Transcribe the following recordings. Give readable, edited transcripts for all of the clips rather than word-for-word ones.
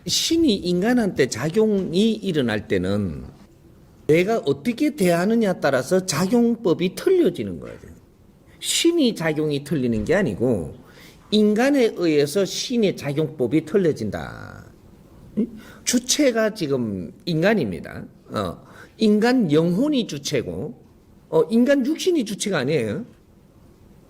신이 인간한테 작용이 일어날 때는 내가 어떻게 대하느냐에 따라서 작용법이 틀려지는 거예요. 신이 작용이 틀리는 게 아니고 인간에 의해서 신의 작용법이 틀려진다. 주체가 지금 인간입니다. 인간 영혼이 주체고 인간 육신이 주체가 아니에요.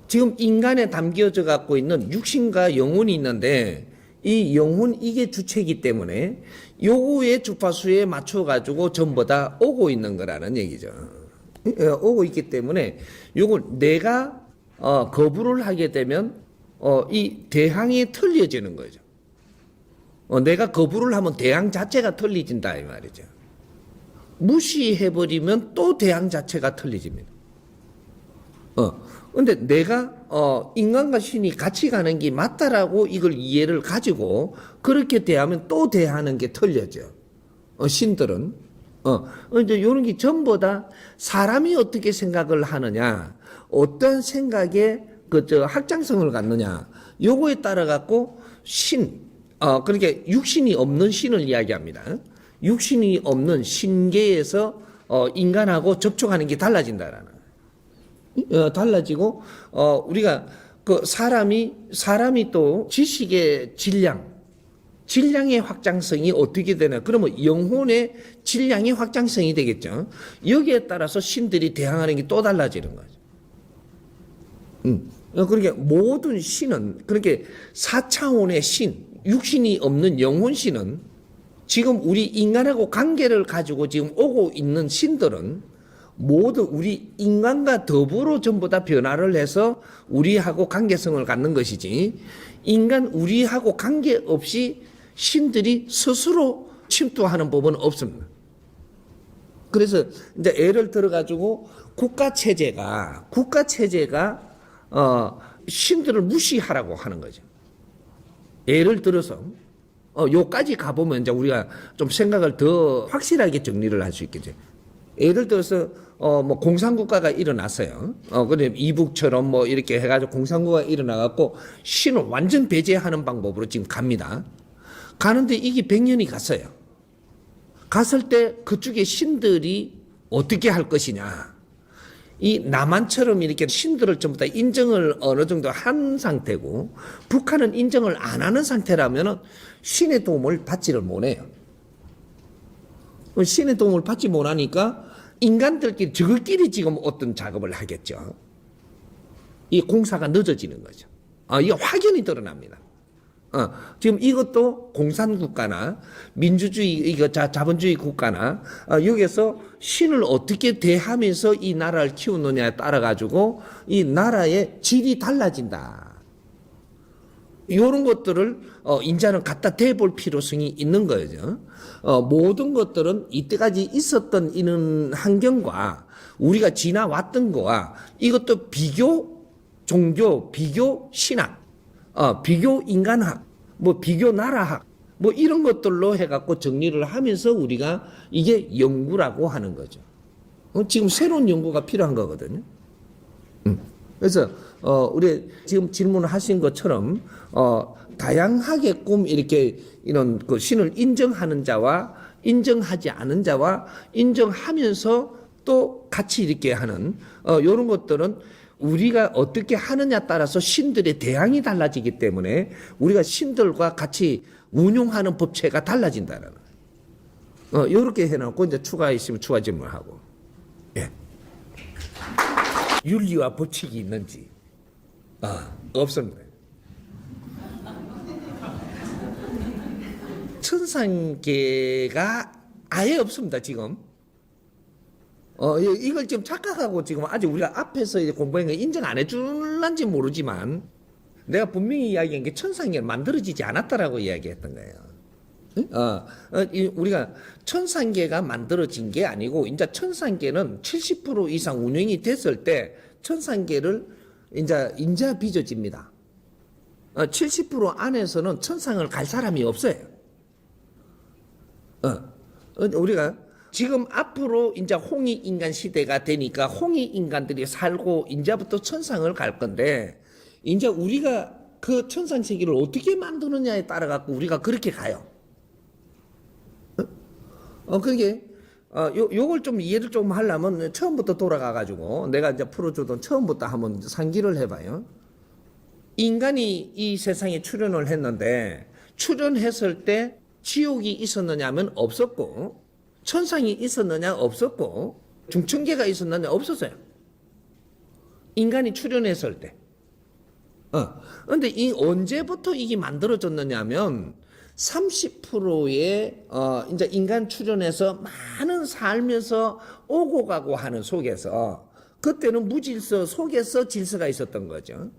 지금 인간에 담겨져 갖고 있는 육신과 영혼이 있는데 이 영혼 이게 주체이기 때문에 요거의 주파수에 맞춰 가지고 전부 다 오고 있는 거라는 얘기죠. 오고 있기 때문에 요걸 내가 거부를 하게 되면 이 대항이 틀려지는 거죠. 내가 거부를 하면 대항 자체가 틀려진다 이 말이죠. 무시해버리면 또 대항 자체가 틀려집니다. 근데 내가 인간과 신이 같이 가는 게 맞다라고 이걸 이해를 가지고 그렇게 대하면 또 대하는 게 틀려져. 신들은. 이제 요런 게 전부 다 사람이 어떻게 생각을 하느냐, 어떤 생각에 확장성을 갖느냐, 요거에 따라 갖고 그러니까 육신이 없는 신을 이야기합니다. 육신이 없는 신계에서 인간하고 접촉하는 게 달라진다라는. 달라지고 우리가 사람이 또 지식의 질량의 확장성이 어떻게 되나? 그러면 영혼의 질량의 확장성이 되겠죠. 여기에 따라서 신들이 대항하는 게 또 달라지는 거죠. 그러니까 모든 신은 그렇게 4차원의 신, 육신이 없는 영혼신은 지금 우리 인간하고 관계를 가지고 지금 오고 있는 신들은 모두 우리 인간과 더불어 전부 다 변화를 해서 우리하고 관계성을 갖는 것이지 우리하고 관계없이 신들이 스스로 침투하는 법은 없습니다. 그래서 이제 예를 들어 가지고 국가 체제가 신들을 무시하라고 하는 거죠. 예를 들어서 요까지 가보면 이제 우리가 좀 생각을 더 확실하게 정리를 할 수 있겠죠. 예를 들어서 뭐 공산국가가 일어났어요. 근데 이북처럼 뭐 이렇게 해가지고 공산국가가 일어나갖고 신을 완전 배제하는 방법으로 지금 갑니다. 가는데 이게 100년이 갔어요. 갔을 때 그쪽에 신들이 어떻게 할 것이냐. 이 남한처럼 이렇게 신들을 전부 다 인정을 어느 정도 한 상태고 북한은 인정을 안 하는 상태라면 신의 도움을 받지를 못해요. 신의 도움을 받지 못하니까 인간들끼리 저들끼리 지금 어떤 작업을 하겠죠. 이 공사가 늦어지는 거죠. 이게 확연히 드러납니다. 지금 이것도 공산국가나 민주주의, 자본주의 국가나 여기서 신을 어떻게 대하면서 이 나라를 키우느냐에 따라 가지고 이 나라의 질이 달라진다. 이런 것들을 이제는 갖다 대볼 필요성이 있는 거죠. 모든 것들은 이때까지 있었던 이런 환경과 우리가 지나왔던 거와 이것도 비교 종교, 비교 신학, 비교 인간학, 뭐 비교 나라학, 뭐 이런 것들로 해갖고 정리를 하면서 우리가 이게 연구라고 하는 거죠. 지금 새로운 연구가 필요한 거거든요. 그래서 우리 지금 질문을 하신 것처럼 다양하게끔 이렇게 이런 그 신을 인정하는 자와 인정하지 않은 자와 인정하면서 또 같이 이렇게 하는 이런 것들은 우리가 어떻게 하느냐 따라서 신들의 대항이 달라지기 때문에 우리가 신들과 같이 운용하는 법체가 달라진다는 이렇게 해놓고 이제 추가 있으면 추가 질문하고. 예. 윤리와 법칙이 있는지 없습니다. 천상계가 아예 없습니다. 지금 이걸 지금 착각하고 지금 아직 우리가 앞에서 이제 공부한 거 인정 안 해줄란지 모르지만 내가 분명히 이야기한 게 천상계는 만들어지지 않았다라고 이야기했던 거예요. 우리가 천상계가 만들어진 게 아니고 이제 천상계는 70% 이상 운영이 됐을 때 천상계를 이제 빚어집니다. 70% 안에서는 천상을 갈 사람이 없어요. 우리가 지금 앞으로 이제 홍익인간 시대가 되니까 홍익인간들이 살고 이제부터 천상을 갈 건데 이제 우리가 그 천상세계를 어떻게 만드느냐에 따라 갖고 우리가 그렇게 가요. 그게 요걸 좀 이해를 좀 하려면 처음부터 돌아가가지고 내가 이제 풀어주던 처음부터 한번 상기를 해봐요. 인간이 이 세상에 출현을 했는데 출현했을 때 지옥이 있었느냐 하면 없었고 천상이 있었느냐 없었고 중천계가 있었느냐 없었어요. 인간이 출현했을 때. 근데 이 언제부터 이게 만들어졌느냐 하면 30%의 이제 인간 출현해서 많은 살면서 오고 가고 하는 속에서 그때는 무질서 속에서 질서가 있었던 거죠.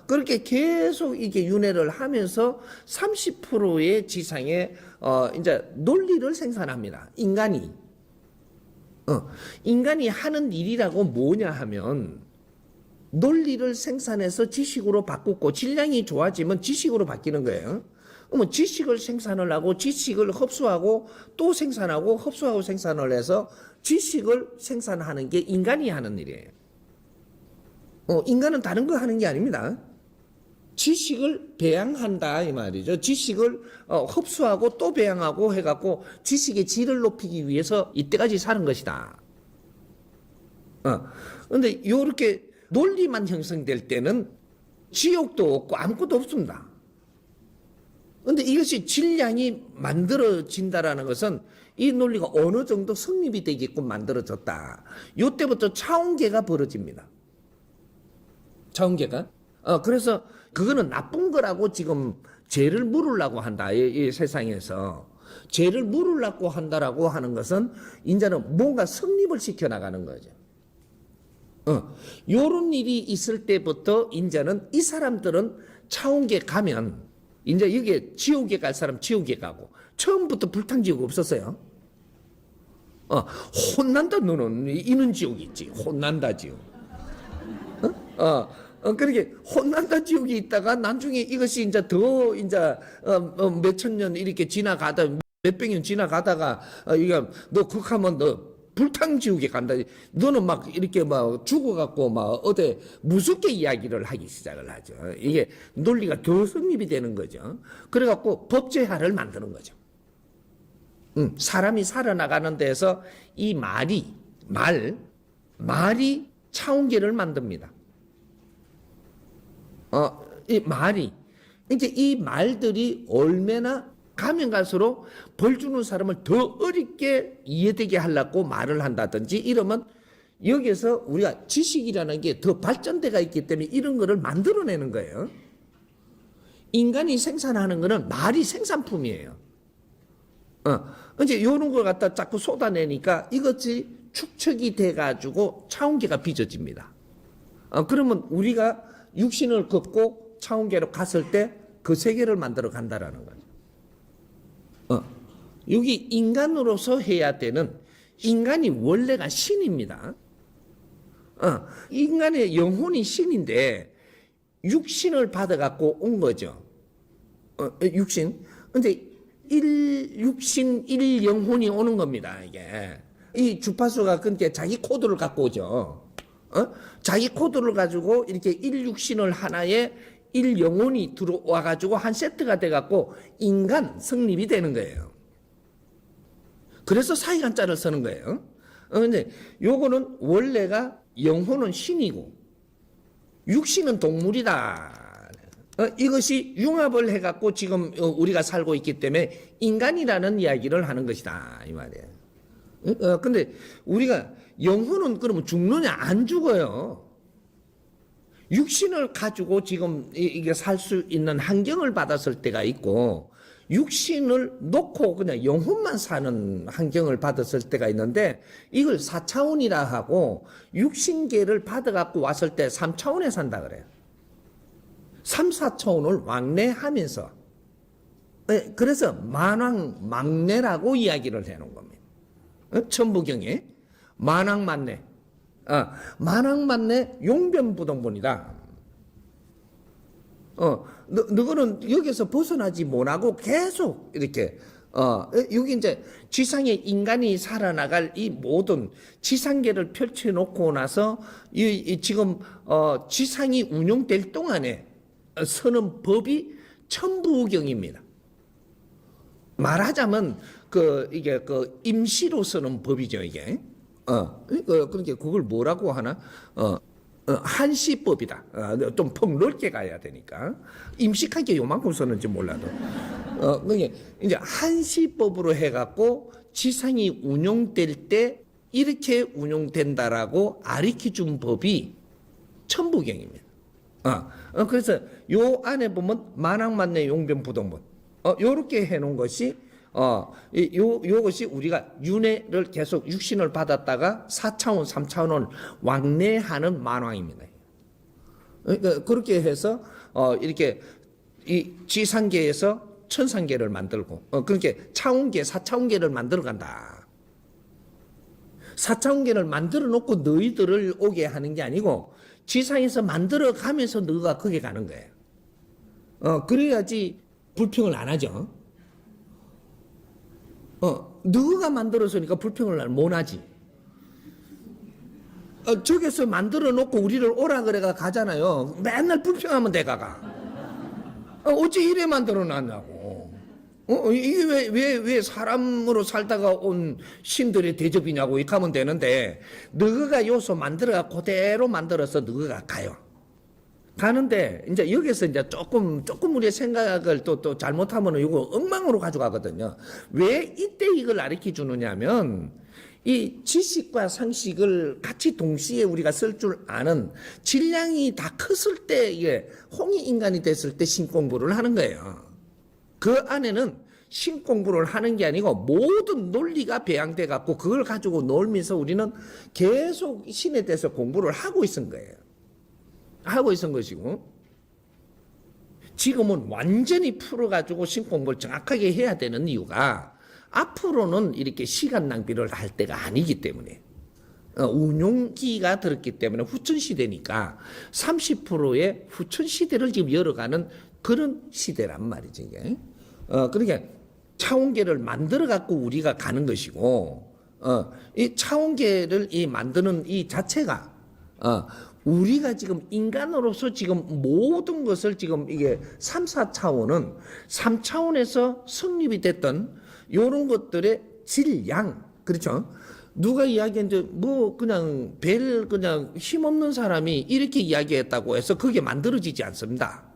그렇게 계속 이게 윤회를 하면서 30%의 지상에 이제 논리를 생산합니다. 인간이. 인간이 하는 일이라고 뭐냐 하면 논리를 생산해서 지식으로 바꾸고 질량이 좋아지면 지식으로 바뀌는 거예요. 그러면 지식을 생산을 하고 지식을 흡수하고 또 생산하고 흡수하고 생산을 해서 지식을 생산하는 게 인간이 하는 일이에요. 인간은 다른 거 하는 게 아닙니다. 지식을 배양한다 이 말이죠. 지식을 흡수하고 또 배양하고 해갖고 지식의 질을 높이기 위해서 이때까지 사는 것이다. 그런데 요렇게 논리만 형성될 때는 지옥도 없고 아무것도 없습니다. 그런데 이것이 질량이 만들어진다라는 것은 이 논리가 어느 정도 성립이 되게끔 만들어졌다. 요때부터 차원계가 벌어집니다. 차원계가. 그래서 그거는 나쁜 거라고 지금 죄를 물으려고 한다. 이 세상에서. 죄를 물으려고 한다라고 하는 것은 이제는 뭔가 성립을 시켜나가는 거죠. 요런 일이 있을 때부터 이제는 이 사람들은 차원계 가면 이제 여기에 지옥에 갈 사람 지옥에 가고 처음부터 불탕지옥 없었어요. 혼난다 너는 이는 지옥이 있지. 혼난다 지옥. 그렇게 혼난다 지옥이 있다가 나중에 이것이 이제 더 이제 몇천 년 이렇게 지나가다 몇백 년 지나가다가 이거 너 극하면 너 불탕 지옥에 간다. 너는 막 이렇게 막 죽어갖고 막 어디 무섭게 이야기를 하기 시작을 하죠. 이게 논리가 더 성립이 되는 거죠. 그래갖고 법제화를 만드는 거죠. 사람이 살아나가는 데서 이 말이 차원계를 만듭니다. 이 말이 이제 이 말들이 얼마나 가면 갈수록 벌 주는 사람을 더 어렵게 이해되게 하려고 말을 한다든지 이러면 여기서 우리가 지식이라는 게 더 발전대가 있기 때문에 이런 거를 만들어내는 거예요. 인간이 생산하는 거는 말이 생산품이에요. 이제 이런 걸 갖다 자꾸 쏟아내니까 이것이 축적이 돼가지고 차원계가 빚어집니다. 그러면 우리가 육신을 걷고 차원계로 갔을 때 그 세계를 만들어 간다라는 거죠. 여기 인간으로서 해야 되는 인간이 원래가 신입니다. 인간의 영혼이 신인데 육신을 받아갖고 온 거죠. 육신. 근데 육신, 영혼이 오는 겁니다, 이게. 이 주파수가 그러니까 자기 코드를 갖고 오죠. 자기 코드를 가지고 이렇게 육신을 하나에 영혼이 들어와가지고 한 세트가 돼갖고 인간 성립이 되는 거예요. 그래서 사이간자를 쓰는 거예요. 근데 요거는 원래가 영혼은 신이고 육신은 동물이다. 이것이 융합을 해갖고 지금 우리가 살고 있기 때문에 인간이라는 이야기를 하는 것이다. 이 말이에요. 근데 우리가 영혼은 그러면 죽느냐? 안 죽어요. 육신을 가지고 지금 이게 살 수 있는 환경을 받았을 때가 있고 육신을 놓고 그냥 영혼만 사는 환경을 받았을 때가 있는데 이걸 4차원이라 하고 육신계를 받아갖고 왔을 때 3차원에 산다 그래요. 3, 4차원을 왕래하면서 그래서 만왕망래라고 이야기를 해놓은 겁니다. 천부경에 만왕만래 만왕만래 용변부동본이다. 너는 여기서 벗어나지 못하고 계속 이렇게 여기 이제 지상에 인간이 살아나갈 이 모든 지상계를 펼쳐놓고 나서 지금 지상이 운용될 동안에 서는 법이 천부경입니다. 말하자면 이게 임시로 쓰는 법이죠, 이게. 그러니까 그걸 뭐라고 하나? 한시법이다. 좀 폭넓게 가야 되니까. 임식하게 요만큼 썼는지 몰라도. 그게 이제 한시법으로 해갖고 지상이 운용될 때 이렇게 운용된다라고 가르쳐 준 법이 천부경입니다. 그래서 요 안에 보면 만왕만내 용변부동본. 요렇게 해놓은 것이, 요것이 우리가 윤회를 계속 육신을 받았다가 4차원, 3차원을 왕래하는 만왕입니다. 그러니까 그렇게 해서, 이렇게 이 지상계에서 천상계를 만들고, 그렇게 차원계, 4차원계를 만들어 간다. 4차원계를 만들어 놓고 너희들을 오게 하는 게 아니고, 지상에서 만들어 가면서 너가 거기에 가는 거예요. 그래야지 불평을 안 하죠. 너가 만들어서니까 불평을 못 하지. 저기서 만들어 놓고 우리를 오라 그래가 가잖아요. 맨날 불평하면 내가 어째 이래 만들어 놨냐고. 이게 왜 사람으로 살다가 온 신들의 대접이냐고 이렇게 하면 되는데, 너가 요소 만들어가 그대로 만들어서 너가 가요. 가는데, 이제 여기서 이제 조금 우리의 생각을 또 잘못하면 이거 엉망으로 가져가거든요. 왜 이때 이걸 가르쳐 주느냐면, 이 지식과 상식을 같이 동시에 우리가 쓸 줄 아는 질량이 다 컸을 때, 이게 홍익인간이 됐을 때 신공부를 하는 거예요. 그 안에는 신공부를 하는 게 아니고 모든 논리가 배양돼 갖고 그걸 가지고 놀면서 우리는 계속 신에 대해서 공부를 하고 있은 거예요. 하고 있은 것이고, 지금은 완전히 풀어가지고 신공부를 정확하게 해야 되는 이유가 앞으로는 이렇게 시간 낭비를 할 때가 아니기 때문에, 운용기가 들었기 때문에 후천시대니까 30%의 후천시대를 지금 열어가는 그런 시대란 말이지, 이게. 그러니까 차원계를 만들어 갖고 우리가 가는 것이고, 이 차원계를 만드는 이 자체가, 우리가 지금 인간으로서 지금 모든 것을 지금 이게 3, 4차원은 3차원에서 성립이 됐던 요런 것들의 질량, 그렇죠? 누가 이야기했는데 그냥 그냥 힘없는 사람이 이렇게 이야기했다고 해서 그게 만들어지지 않습니다.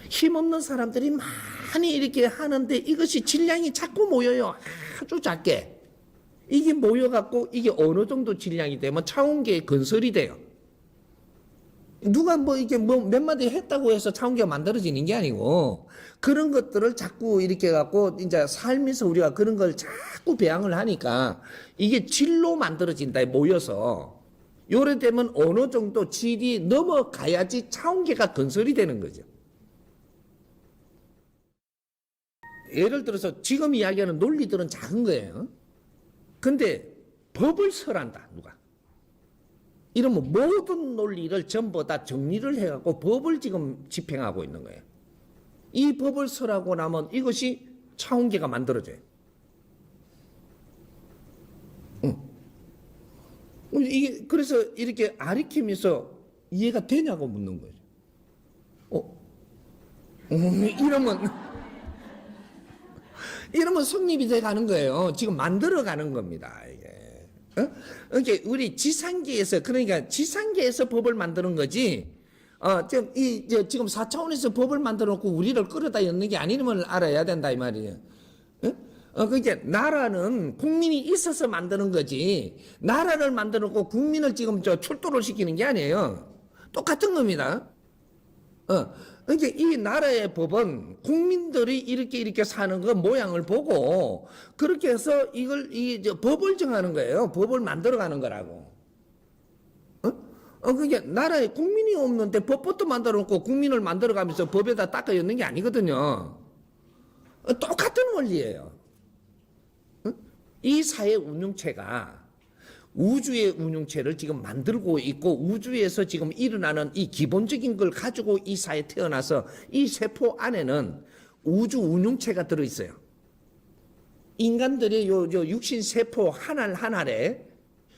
힘없는 사람들이 많이 이렇게 하는데 이것이 질량이 자꾸 모여요. 아주 작게. 이게 모여갖고 이게 어느 정도 질량이 되면 차원계의 건설이 돼요. 누가 이게 몇 마디 했다고 해서 차원계가 만들어지는 게 아니고, 그런 것들을 자꾸 이렇게 갖고 이제 살면서 우리가 그런 걸 자꾸 배양을 하니까 이게 질로 만들어진다, 모여서. 요래 되면 어느 정도 질이 넘어가야지 차원계가 건설이 되는 거죠. 예를 들어서 지금 이야기하는 논리들은 작은 거예요. 근데 법을 설한다, 누가. 이러면 모든 논리를 전부 다 정리를 해갖고 법을 지금 집행하고 있는 거예요. 이 법을 설하고 나면 이것이 차원계가 만들어져요. 이게 그래서 이렇게 아리킴에서 이해가 되냐고 묻는 거죠. 이러면 성립이 돼 가는 거예요. 지금 만들어 가는 겁니다, 이게. 그러니까 우리 지상계에서, 그러니까 지상계에서 법을 만드는 거지, 지금 4차원에서 법을 만들어 놓고 우리를 끌어다 엮는 게 아님을 알아야 된다, 이 말이에요. 그러니까 나라는 국민이 있어서 만드는 거지, 나라를 만들어 놓고 국민을 지금 출두를 시키는 게 아니에요. 똑같은 겁니다. 그러니까 이 나라의 법은 국민들이 이렇게 사는 그 모양을 보고 그렇게 해서 법을 정하는 거예요. 법을 만들어가는 거라고. 그러니까 나라에 국민이 없는데 법부터 만들어 놓고 국민을 만들어가면서 법에다 닦아 엮는 게 아니거든요. 똑같은 원리예요. 이 사회 운영체가 우주의 운영체를 지금 만들고 있고, 우주에서 지금 일어나는 이 기본적인 걸 가지고 이 사회에 태어나서 이 세포 안에는 우주 운영체가 들어있어요. 인간들의 요 육신 세포 하나에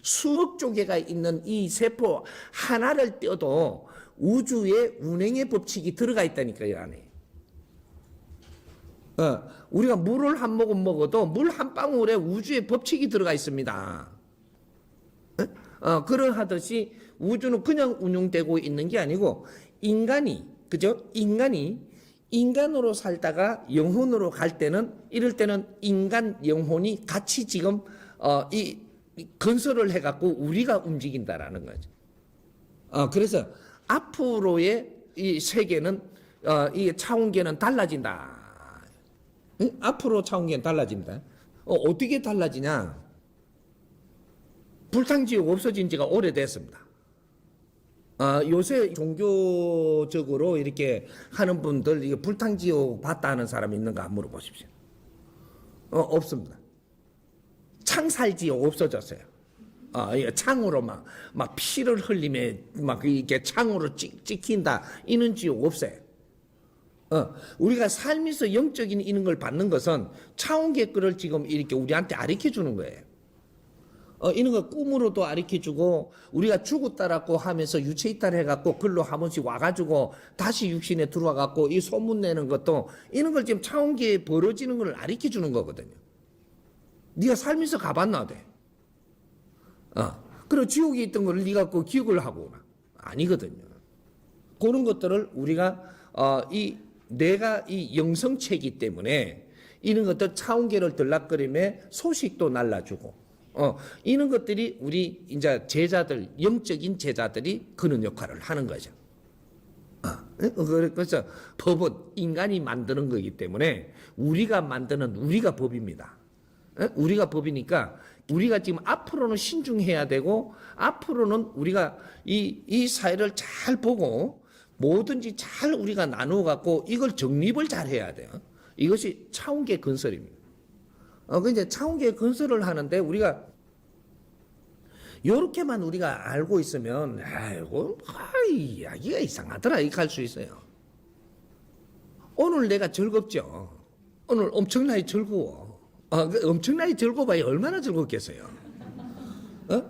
수억 조개가 있는 이 세포 하나를 떼어도 우주의 운행의 법칙이 들어가 있다니까요, 안에. 우리가 물을 한 모금 먹어도 물 한 방울에 우주의 법칙이 들어가 있습니다. 그러하듯이 우주는 그냥 운용되고 있는 게 아니고 인간이 그죠? 인간으로 살다가 영혼으로 갈 때는 이럴 때는 인간 영혼이 같이 지금 이 건설을 해갖고 우리가 움직인다라는 거죠. 그래서 앞으로의 이 세계는 이 차원계는 달라진다. 응? 앞으로 차원계는 달라진다. 어떻게 달라지냐? 불탕지옥 없어진 지가 오래됐습니다. 요새 종교적으로 이렇게 하는 분들, 이게 불탕지옥 봤다 하는 사람이 있는가 물어보십시오. 없습니다. 창살지옥 없어졌어요. 창으로 막 피를 흘리며 막 이렇게 창으로 찍힌다. 이런 지옥 없어요. 우리가 삶에서 영적인 이런 걸 받는 것은 차원계 거를 지금 이렇게 우리한테 가르쳐 주는 거예요. 이런 거 꿈으로도 가르쳐주고 우리가 죽었다라고 하면서 유체 이탈해갖고 글로 한 번씩 와가지고 다시 육신에 들어와갖고 이 소문내는 것도 이런 걸 지금 차원계에 벌어지는 걸 가르쳐주는 거거든요. 네가 살면서 가봤나 돼. 그리고 지옥에 있던 걸 네가 그 기억을 하고 오나. 아니거든요. 그런 것들을 우리가 내가 이 영성체이기 때문에 이런 것들 차원계를 들락거리며 소식도 날라주고 이런 것들이 우리 이제 제자들, 영적인 제자들이 그런 역할을 하는 거죠. 그래서 법은 인간이 만드는 거기 때문에 우리가 만드는 우리가 법입니다. 우리가 법이니까 우리가 지금 앞으로는 신중해야 되고 앞으로는 우리가 이 사회를 잘 보고 뭐든지 잘 우리가 나누어 갖고 이걸 정립을 잘 해야 돼요. 이것이 차원계 건설입니다. 이제 차원계 건설을 하는데 우리가 요렇게만 우리가 알고 있으면 아이고 이야기가 이상하더라 이렇게 할 수 있어요. 오늘 내가 즐겁죠. 오늘 엄청나게 즐거워. 엄청나게 즐거워봐야 얼마나 즐겁겠어요.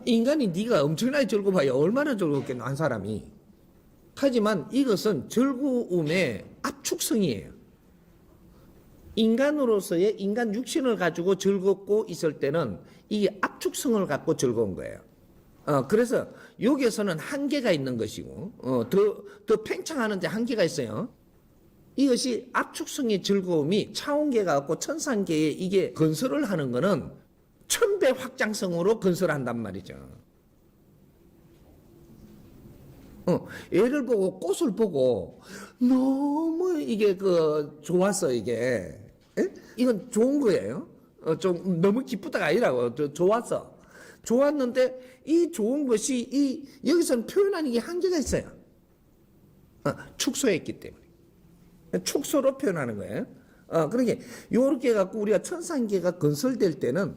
인간이 네가 엄청나게 즐거워봐야 얼마나 즐겁겠노 한 사람이. 하지만 이것은 즐거움의 압축성이에요. 인간으로서의 인간 육신을 가지고 즐겁고 있을 때는 이게 압축성을 갖고 즐거운 거예요. 그래서 여기에서는 한계가 있는 것이고, 더 팽창하는데 한계가 있어요. 이것이 압축성의 즐거움이 차원계가 갖고 천상계에 이게 건설을 하는 거는 1000배 확장성으로 건설한단 말이죠. 얘를 보고 꽃을 보고 너무 이게 좋았어 이게. 이건 좋은 거예요. 좀 너무 기쁘다가 아니라고 좋았어. 좋았는데 이 좋은 것이 여기서는 표현하는 게 한계가 있어요. 축소했기 때문에. 축소로 표현하는 거예요. 그러게 요렇게 갖고 우리가 천상계가 건설될 때는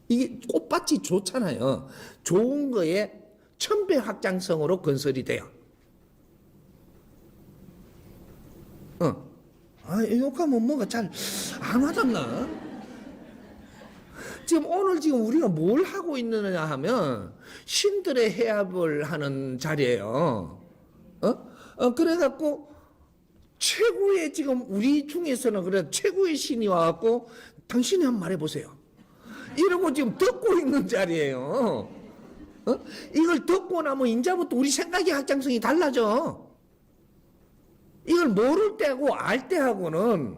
이게 꽃밭이 좋잖아요. 좋은 거에 1000배 확장성으로 건설이 돼요. 욕하면 뭐가 잘 안 와닿나? 지금 우리가 뭘 하고 있느냐 하면 신들의 해합을 하는 자리예요. 그래갖고 최고의 지금 우리 중에서는 그래 최고의 신이 와갖고 당신이 한번 말해보세요. 이러고 지금 듣고 있는 자리예요. 이걸 듣고 나면 이제부터 우리 생각의 확장성이 달라져. 이걸 모를 때하고 알 때하고는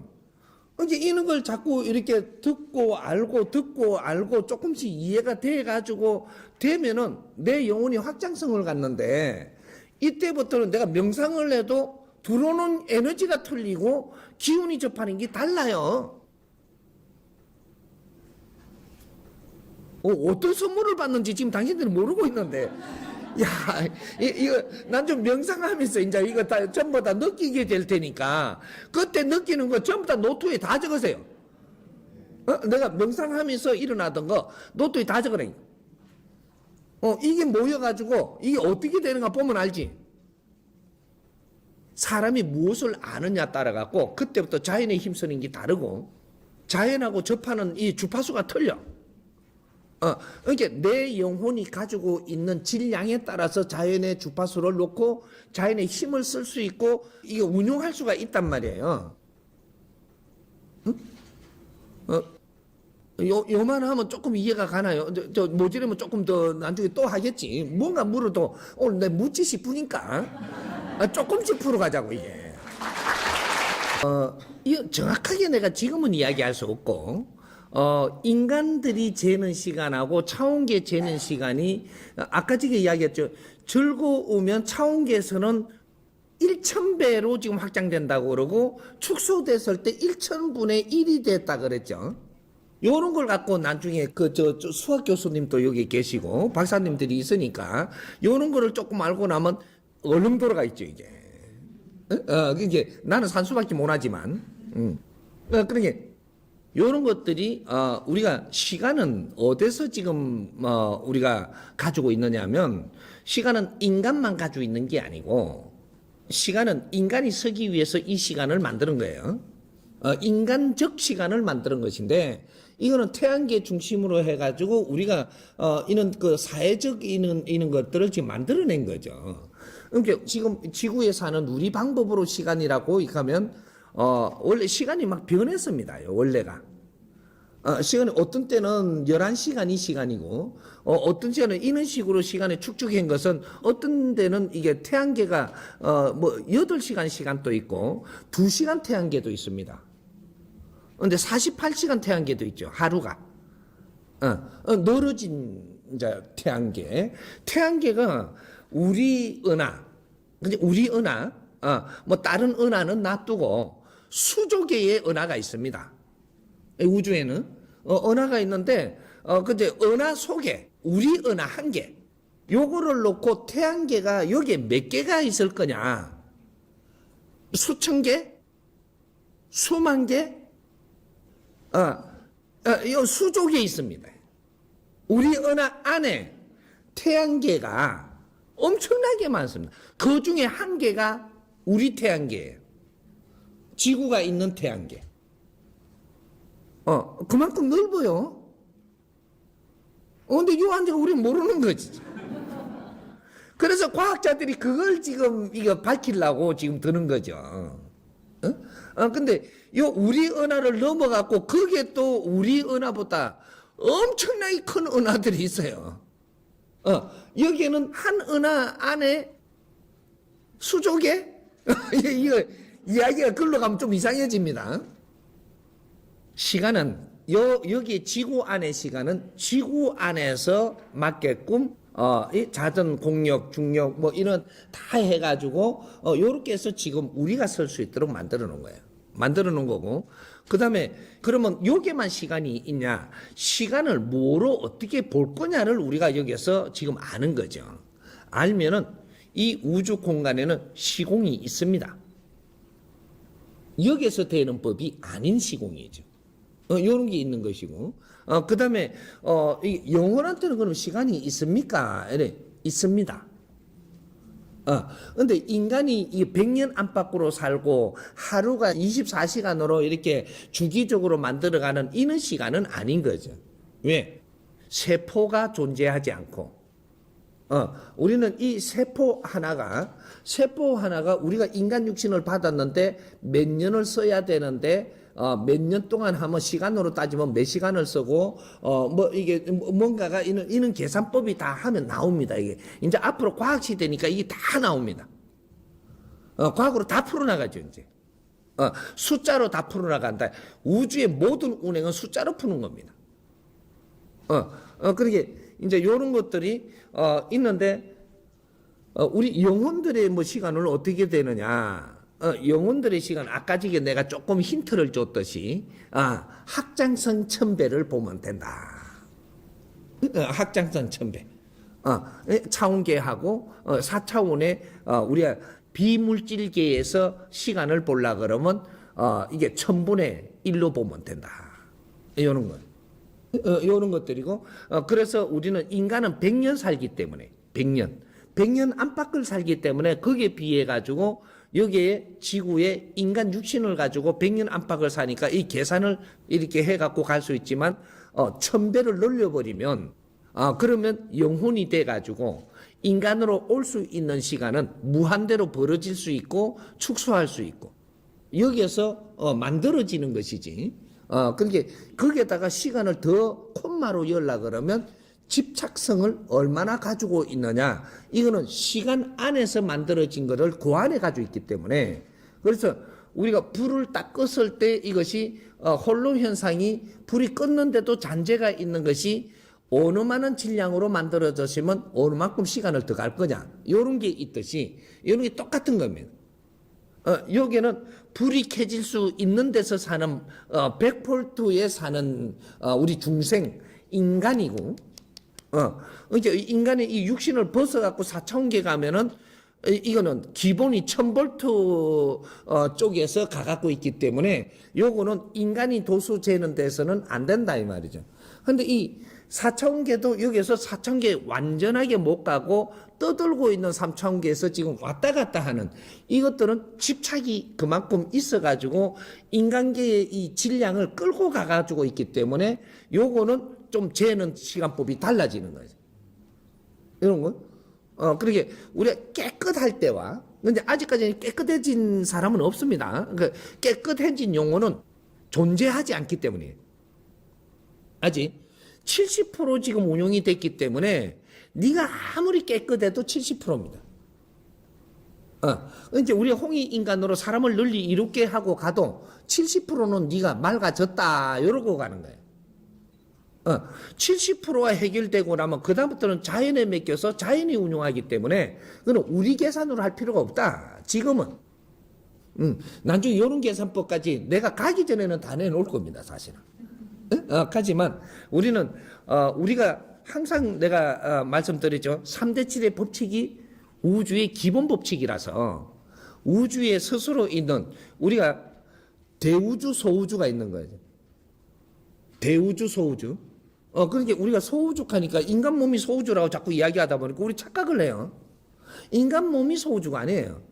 이제 이런 걸 자꾸 이렇게 듣고 알고 조금씩 이해가 돼가지고 되면은 내 영혼이 확장성을 갖는데 이때부터는 내가 명상을 해도 들어오는 에너지가 틀리고 기운이 접하는 게 달라요. 어떤 선물을 받는지 지금 당신들이 모르고 있는데, 야, 이거, 난 좀 명상하면서 이제 이거 다 전부 다 느끼게 될 테니까, 그때 느끼는 거 전부 다 노트에 다 적으세요. 내가 명상하면서 일어나던 거 노트에 다 적으래. 이게 모여가지고, 이게 어떻게 되는가 보면 알지. 사람이 무엇을 아느냐 따라갖고, 그때부터 자연에 힘쓰는 게 다르고, 자연하고 접하는 이 주파수가 틀려. 그러니까 내 영혼이 가지고 있는 질량에 따라서 자연의 주파수를 놓고 자연의 힘을 쓸 수 있고 이게 운용할 수가 있단 말이에요. 응? 요만 하면 조금 이해가 가나요? 저 모자라면 조금 더 나중에 또 하겠지. 뭔가 물어도 오늘 내 묻지 싶으니까 조금씩 풀어가자고 이게. 이거 정확하게 내가 지금은 이야기할 수 없고 인간들이 재는 시간하고 차원계 재는 시간이 아까 전에 이야기했죠. 즐거우면 차원계에서는 1000배로 지금 확장된다고 그러고 축소됐을 때 1000분의 1이 됐다 그랬죠. 요런 걸 갖고 나중에 저 수학 교수님도 여기 계시고 박사님들이 있으니까 요런 거를 조금 알고 나면 얼른 돌아가 있죠, 이게. 이게 나는 산수밖에 못 하지만. 그러니까 요런 것들이 우리가 시간은 어디서 지금 우리가 가지고 있느냐면 시간은 인간만 가지고 있는 게 아니고 시간은 인간이 서기 위해서 이 시간을 만드는 거예요. 인간적 시간을 만드는 것인데 이거는 태양계 중심으로 해가지고 우리가 이런 그 사회적 이런 것들을 지금 만들어낸 거죠. 그러니까 지금 지구에 사는 우리 방법으로 시간이라고 하면 원래 시간이 막 변했습니다. 원래가. 시간이 어떤 때는 11시간이 시간이고, 어떤 시간은 이런 식으로 시간을 축적한 것은 어떤 데는 이게 태양계가, 8시간 시간도 있고, 2시간 태양계도 있습니다. 근데 48시간 태양계도 있죠. 하루가. 늘어진 이제 태양계. 태양계가 우리 은하, 뭐 다른 은하는 놔두고 수조계의 은하가 있습니다. 우주에는 은하가 있는데 근데 은하 속에 우리 은하 한 개, 요거를 놓고 태양계가 여기에 몇 개가 있을 거냐? 수천 개, 수만 개, 이 수조계 있습니다. 우리 은하 안에 태양계가 엄청나게 많습니다. 그 중에 한 개가 우리 태양계예요. 지구가 있는 태양계. 그만큼 넓어요. 근데 요 안에가 우리는 모르는 거지. 그래서 과학자들이 그걸 지금 이거 밝히려고 지금 드는 거죠. 근데 요 우리 은하를 넘어갖고 거기에 또 우리 은하보다 엄청나게 큰 은하들이 있어요. 여기에는 한 은하 안에 수조개? 이거 이야기가 글로 가면 좀 이상해집니다. 시간은 여기 지구 안의 시간은 지구 안에서 맞게끔 이 자전 공력, 중력 뭐 이런 다 해가지고 요렇게 해서 지금 우리가 설 수 있도록 만들어 놓은 거예요. 만들어 놓은 거고 그다음에 그러면 요게만 시간이 있냐? 시간을 뭐로 어떻게 볼 거냐를 우리가 여기서 지금 아는 거죠. 알면은 이 우주 공간에는 시공이 있습니다. 여기서 되는 법이 아닌 시공이죠. 요런 게 있는 것이고, 그 다음에, 영혼한테는 그럼 시간이 있습니까? 이래, 있습니다. 근데 인간이 이 100년 안팎으로 살고 하루가 24시간으로 이렇게 주기적으로 만들어가는 이런 시간은 아닌 거죠. 왜? 세포가 존재하지 않고, 우리는 이 세포 하나가 우리가 인간 육신을 받았는데 몇 년을 써야 되는데, 몇 년 동안 하면 시간으로 따지면 몇 시간을 쓰고, 이게 뭔가가 이런 계산법이 다 하면 나옵니다. 이게. 이제 앞으로 과학 시대니까 이게 다 나옵니다. 과학으로 다 풀어나가죠, 이제. 숫자로 다 풀어나간다. 우주의 모든 운행은 숫자로 푸는 겁니다. 그러게, 이제 요런 것들이, 있는데, 우리 영혼들의 뭐 시간을 어떻게 되느냐. 영혼들의 시간, 아까 전에 내가 조금 힌트를 줬듯이, 확장성 1000배를 보면 된다. 확장성 1000배. 차원계하고, 4차원의, 우리가 비물질계에서 시간을 보려 그러면, 이게 1000분의 1로 보면 된다. 요런 것. 요런 것들이고, 그래서 우리는 인간은 100년 살기 때문에, 100년 안팎을 살기 때문에 거기에 비해 가지고 여기에 지구에 인간 육신을 가지고 100년 안팎을 사니까 이 계산을 이렇게 해 갖고 갈 수 있지만 1000배를 늘려버리면 그러면 영혼이 돼가지고 인간으로 올 수 있는 시간은 무한대로 벌어질 수 있고 축소할 수 있고 여기에서 만들어지는 것이지. 그러니까 거기에다가 시간을 더 콤마로 열라 그러면 집착성을 얼마나 가지고 있느냐. 이거는 시간 안에서 만들어진 것을 그 안에 가지고 있기 때문에 그래서 우리가 불을 딱 껐을 때 이것이 홀로 현상이 불이 껐는데도 잔재가 있는 것이 어느 만한 질량으로 만들어졌으면 어느 만큼 시간을 더 갈 거냐. 이런 게 있듯이 이런 게 똑같은 겁니다. 여기는 불이 켜질 수 있는 데서 사는 100볼트에 사는 우리 중생 인간이고 이제 인간의 이 육신을 벗어갖고 4차원계 가면은 이거는 기본이 1000볼트 쪽에서 가갖고 있기 때문에 요거는 인간이 도수 재는 데서는 안 된다 이 말이죠. 근데 이 4차원계도 여기서 4차원계 완전하게 못 가고 떠들고 있는 3차원계에서 지금 왔다 갔다 하는 이것들은 집착이 그만큼 있어가지고 인간계의 이 질량을 끌고 가가지고 있기 때문에 요거는 좀 재는 시간법이 달라지는 거죠. 이런 거. 그러게 우리가 깨끗할 때와 근데 아직까지 깨끗해진 사람은 없습니다. 그러니까 깨끗해진 용어는 존재하지 않기 때문이에요. 아직 70% 지금 운용이 됐기 때문에 네가 아무리 깨끗해도 70%입니다. 이제 우리 홍익 인간으로 사람을 널리 이롭게 하고 가도 70%는 네가 맑아졌다 이러고 가는 거예요. 70%가 해결되고 나면 그다음부터는 자연에 맡겨서 자연이 운용하기 때문에 그건 우리 계산으로 할 필요가 없다. 지금은. 나중에 이런 계산법까지 내가 가기 전에는 다 내놓을 겁니다. 사실은. 하지만 우리는 우리가 항상 내가 말씀드리죠. 3대 7의 법칙이 우주의 기본 법칙이라서 우주에 스스로 있는 우리가 대우주 소우주가 있는 거예요. 대우주 소우주. 그러니까 우리가 소우주하니까 인간 몸이 소우주라고 자꾸 이야기하다 보니까 우리 착각을 해요. 인간 몸이 소우주가 아니에요.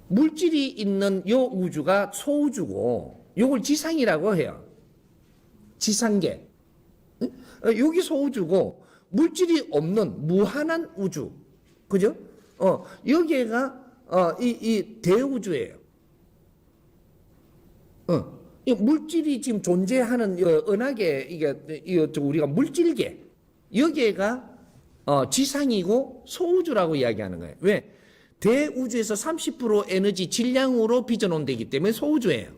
물질이 있는 요 우주가 소우주고 요걸 지상이라고 해요. 지상계. 여기 소우주고 물질이 없는 무한한 우주. 그죠? 여기가 이 대우주예요. 이 물질이 지금 존재하는 은하계 이게 우리가 물질계 여기가 지상이고 소우주라고 이야기하는 거예요. 왜? 대우주에서 30% 에너지 질량으로 빚어놓은 데이기 때문에 소우주예요.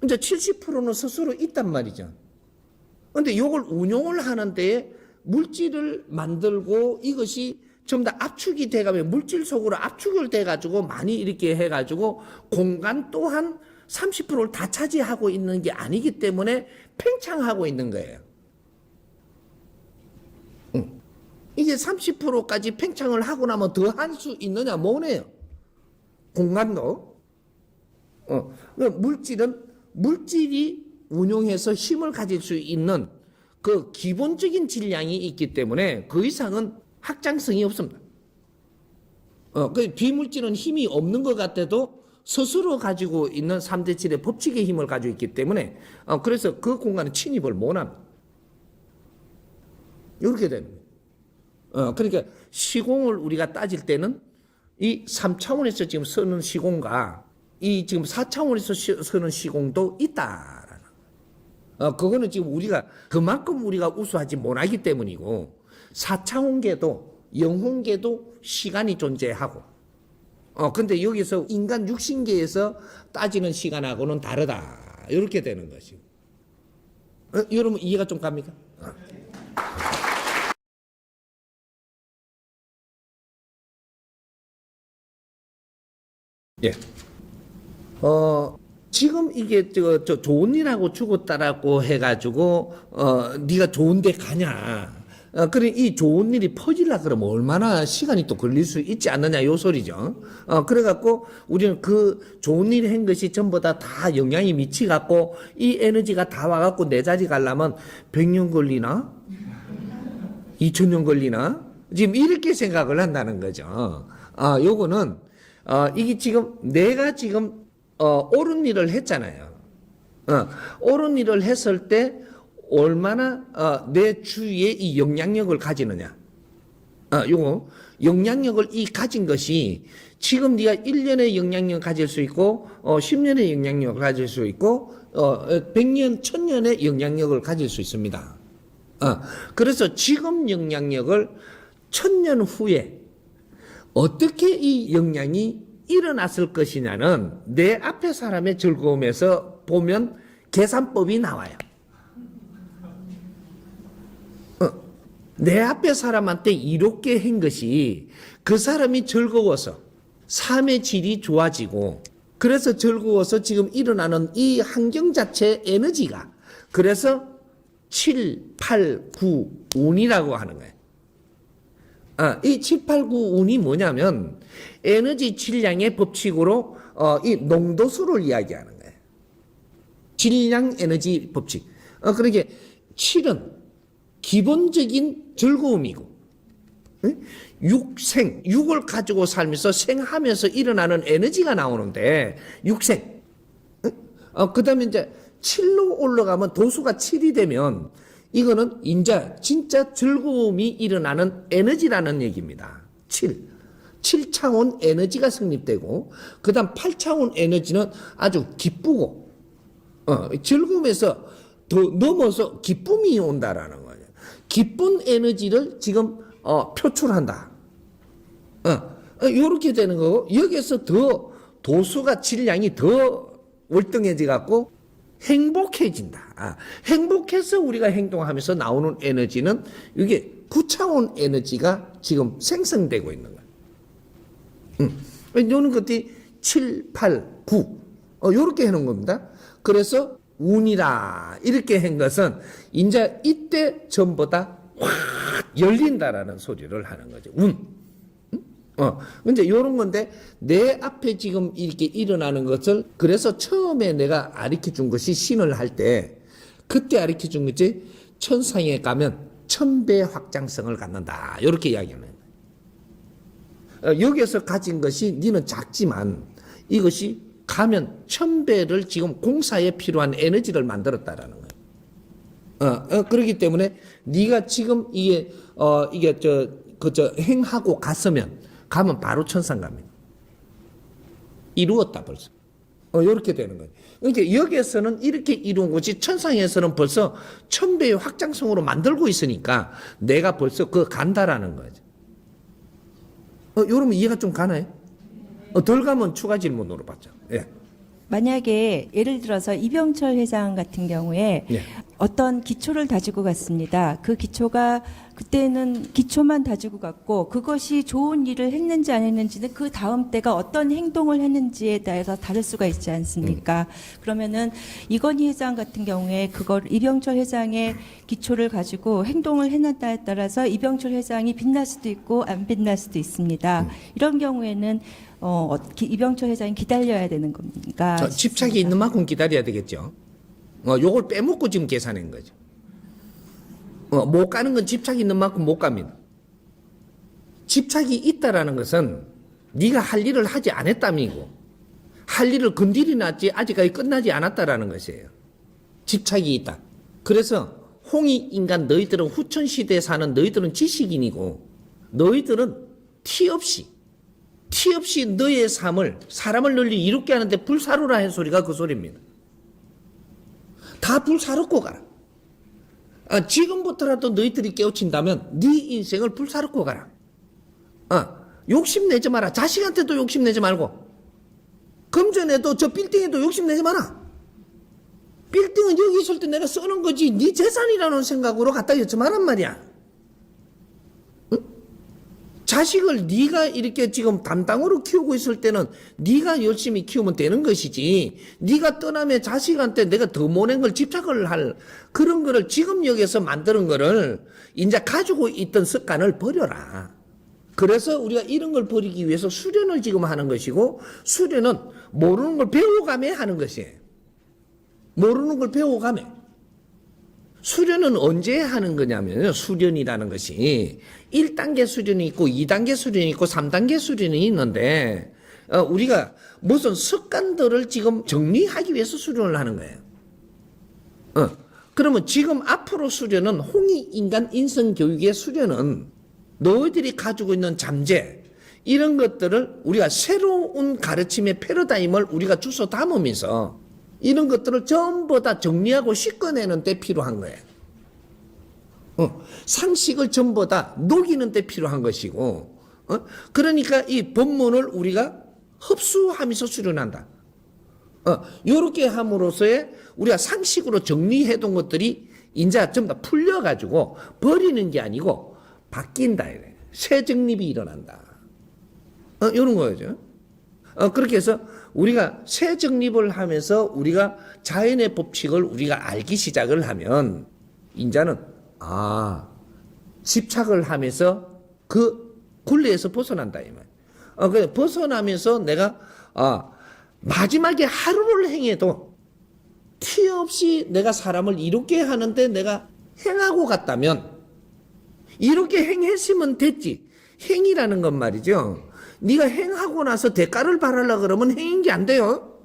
이제 70%는 스스로 있단 말이죠. 근데 이걸 운용을 하는데 물질을 만들고 이것이 전부 다 압축이 돼가면 물질 속으로 압축을 돼가지고 많이 이렇게 해가지고 공간 또한 30%를 다 차지하고 있는 게 아니기 때문에 팽창하고 있는 거예요. 이게 30%까지 팽창을 하고 나면 더 할 수 있느냐? 뭐네요. 공간도. 물질은 물질이 운용해서 힘을 가질 수 있는 그 기본적인 질량이 있기 때문에 그 이상은 확장성이 없습니다. 그 비물질은 힘이 없는 것 같아도 스스로 가지고 있는 3대 7의 법칙의 힘을 가지고 있기 때문에 그래서 그 공간에 침입을 못합니다. 이렇게 됩니다. 그러니까 시공을 우리가 따질 때는 이 3차원에서 지금 쓰는 시공과 이 지금 4차원에서 쓰는 시공도 있다라는 그거는 지금 우리가 그만큼 우리가 우수하지 못하기 때문이고 4차원계도 영혼계도 시간이 존재하고 근데 여기서 인간 육신계에서 따지는 시간하고는 다르다 이렇게 되는 것이고 여러분 이해가 좀 갑니까? 예. 지금 이게 저 좋은 일하고 죽었다라고 해가지고 네가 좋은 데 가냐? 그래 이 좋은 일이 퍼질라 그러면 얼마나 시간이 또 걸릴 수 있지 않느냐 요 소리죠. 그래갖고 우리는 그 좋은 일 한 것이 전부 다 영향이 미치갖고 이 에너지가 다 와갖고 내 자리 가려면 100년 걸리나? 2000년 걸리나? 지금 이렇게 생각을 한다는 거죠. 요거는 이게 지금 내가 지금 옳은 일을 했잖아요. 옳은 일을 했을 때 얼마나 내 주위에 이 영향력을 가지느냐. 요거 영향력을 이 가진 것이 지금 네가 1년의 영향력을 가질 수 있고 10년의 영향력을 가질 수 있고 100년, 1000년의 영향력을 가질 수 있습니다. 그래서 지금 영향력을 1000년 후에 어떻게 이 영향이 일어났을 것이냐는 내 앞에 사람의 즐거움에서 보면 계산법이 나와요. 내 앞에 사람한테 이롭게 한 것이 그 사람이 즐거워서 삶의 질이 좋아지고 그래서 즐거워서 지금 일어나는 이 환경 자체의 에너지가 그래서 7, 8, 9 운이라고 하는 거예요. 이 7, 8, 9 운이 뭐냐면 에너지 질량의 법칙으로 이 농도수를 이야기하는 거예요. 질량 에너지 법칙. 그러니까 7은 기본적인 즐거움이고 육생, 육을 가지고 살면서 생하면서 일어나는 에너지가 나오는데 육생. 그 다음에 이제 7로 올라가면 도수가 7이 되면 이거는 이제 진짜 즐거움이 일어나는 에너지라는 얘기입니다. 7. 7차원 에너지가 성립되고 그 다음 8차원 에너지는 아주 기쁘고 즐거움에서 더 넘어서 기쁨이 온다라는 거예요. 기쁜 에너지를 지금 표출한다. 이렇게 되는 거고 여기서 더 도수가 질량이 더 월등해져 갖고 행복해진다. 행복해서 우리가 행동하면서 나오는 에너지는 이게 9차원 에너지가 지금 생성되고 있는 거예요. 이런 것들이 7, 8, 9 이렇게 해놓은 겁니다. 그래서 운이라 이렇게 한 것은 이제 이때 전보다 확 열린다라는 소리를 하는 거죠. 운. 이제 이런 건데 내 앞에 지금 이렇게 일어나는 것을 그래서 처음에 내가 가르쳐 준 것이 신을 할 때 그때 가르쳐 준 것이 천상에 가면 1000배 확장성을 갖는다. 이렇게 이야기하는 거예요. 여기에서 가진 것이 니는 작지만 이것이 가면 1000배를 지금 공사에 필요한 에너지를 만들었다라는 거예요. 그렇기 때문에 네가 지금 이게 행하고 갔으면 가면 바로 천상 갑니다. 이루었다 벌써. 이렇게 되는 거예요. 그러니까 여기에서는 이렇게 이루은 것이 천상에서는 벌써 1000배의 확장성으로 만들고 있으니까 내가 벌써 간다라는 거죠. 여러분 이해가 좀 가나요? 덜 가면 추가 질문으로 받죠. 예. 만약에 예를 들어서 이병철 회장 같은 경우에 예. 어떤 기초를 다지고 갔습니다. 그 기초가 그때는 기초만 다지고 갔고 그것이 좋은 일을 했는지 안 했는지는 그 다음 때가 어떤 행동을 했는지에 따라서 다를 수가 있지 않습니까? 그러면은 이건희 회장 같은 경우에 그걸 이병철 회장의 기초를 가지고 행동을 했느냐에 따라서 이병철 회장이 빛날 수도 있고 안 빛날 수도 있습니다. 이런 경우에는 이병철 회장이 기다려야 되는 겁니까? 집착이 있는 만큼 기다려야 되겠죠. 요걸 빼먹고 지금 계산한 거죠. 못 가는 건 집착이 있는 만큼 못 갑니다. 집착이 있다라는 것은 네가 할 일을 하지 않았다미고 할 일을 건드리 놨지 아직까지 끝나지 않았다라는 것이에요. 집착이 있다. 그래서 홍익 인간 너희들은 후천시대에 사는 너희들은 지식인이고 너희들은 티 없이 너의 삶을 사람을 널리 이롭게 하는데 불사르라 한 소리가 그 소리입니다. 다 불사르고 가라. 지금부터라도 너희들이 깨우친다면 네 인생을 불사르고 가라. 욕심내지 마라. 자식한테도 욕심내지 말고 금전에도 저 빌딩에도 욕심내지 마라. 빌딩은 여기 있을 때 내가 쓰는 거지 네 재산이라는 생각으로 갖다 여지 마란 말이야. 자식을 네가 이렇게 지금 담당으로 키우고 있을 때는 네가 열심히 키우면 되는 것이지 네가 떠나면 자식한테 내가 더 모낸 걸 집착을 할 그런 거를 지금 여기서 만드는 거를 이제 가지고 있던 습관을 버려라. 그래서 우리가 이런 걸 버리기 위해서 수련을 지금 하는 것이고 수련은 모르는 걸 배워가며 하는 것이에요. 모르는 걸 배워가며. 수련은 언제 하는 거냐면요. 수련이라는 것이 1단계 수련이 있고 2단계 수련이 있고 3단계 수련이 있는데 우리가 무슨 습관들을 지금 정리하기 위해서 수련을 하는 거예요. 그러면 지금 앞으로 수련은 홍익인간 인성교육의 수련은 너희들이 가지고 있는 잠재 이런 것들을 우리가 새로운 가르침의 패러다임을 우리가 주워 담으면서 이런 것들을 전부 다 정리하고 씻어내는 데 필요한 거예요. 상식을 전부 다 녹이는 데 필요한 것이고, 그러니까 이 본문을 우리가 흡수하면서 수련한다. 요렇게 함으로써의 우리가 상식으로 정리해둔 것들이 이제 전부 다 풀려가지고 버리는 게 아니고 바뀐다. 이래. 새 정립이 일어난다. 요런 거죠. 그렇게 해서 우리가 새 정립을 하면서 우리가 자연의 법칙을 우리가 알기 시작을 하면 이제는 집착을 하면서 그 굴레에서 벗어난다 이 말. 그래 벗어나면서 내가 마지막에 하루를 행해도 티 없이 내가 사람을 이롭게 하는데 내가 행하고 갔다면 이렇게 행했으면 됐지. 행이라는 건 말이죠. 네가 행하고 나서 대가를 바라려고 그러면 행인 게 안 돼요.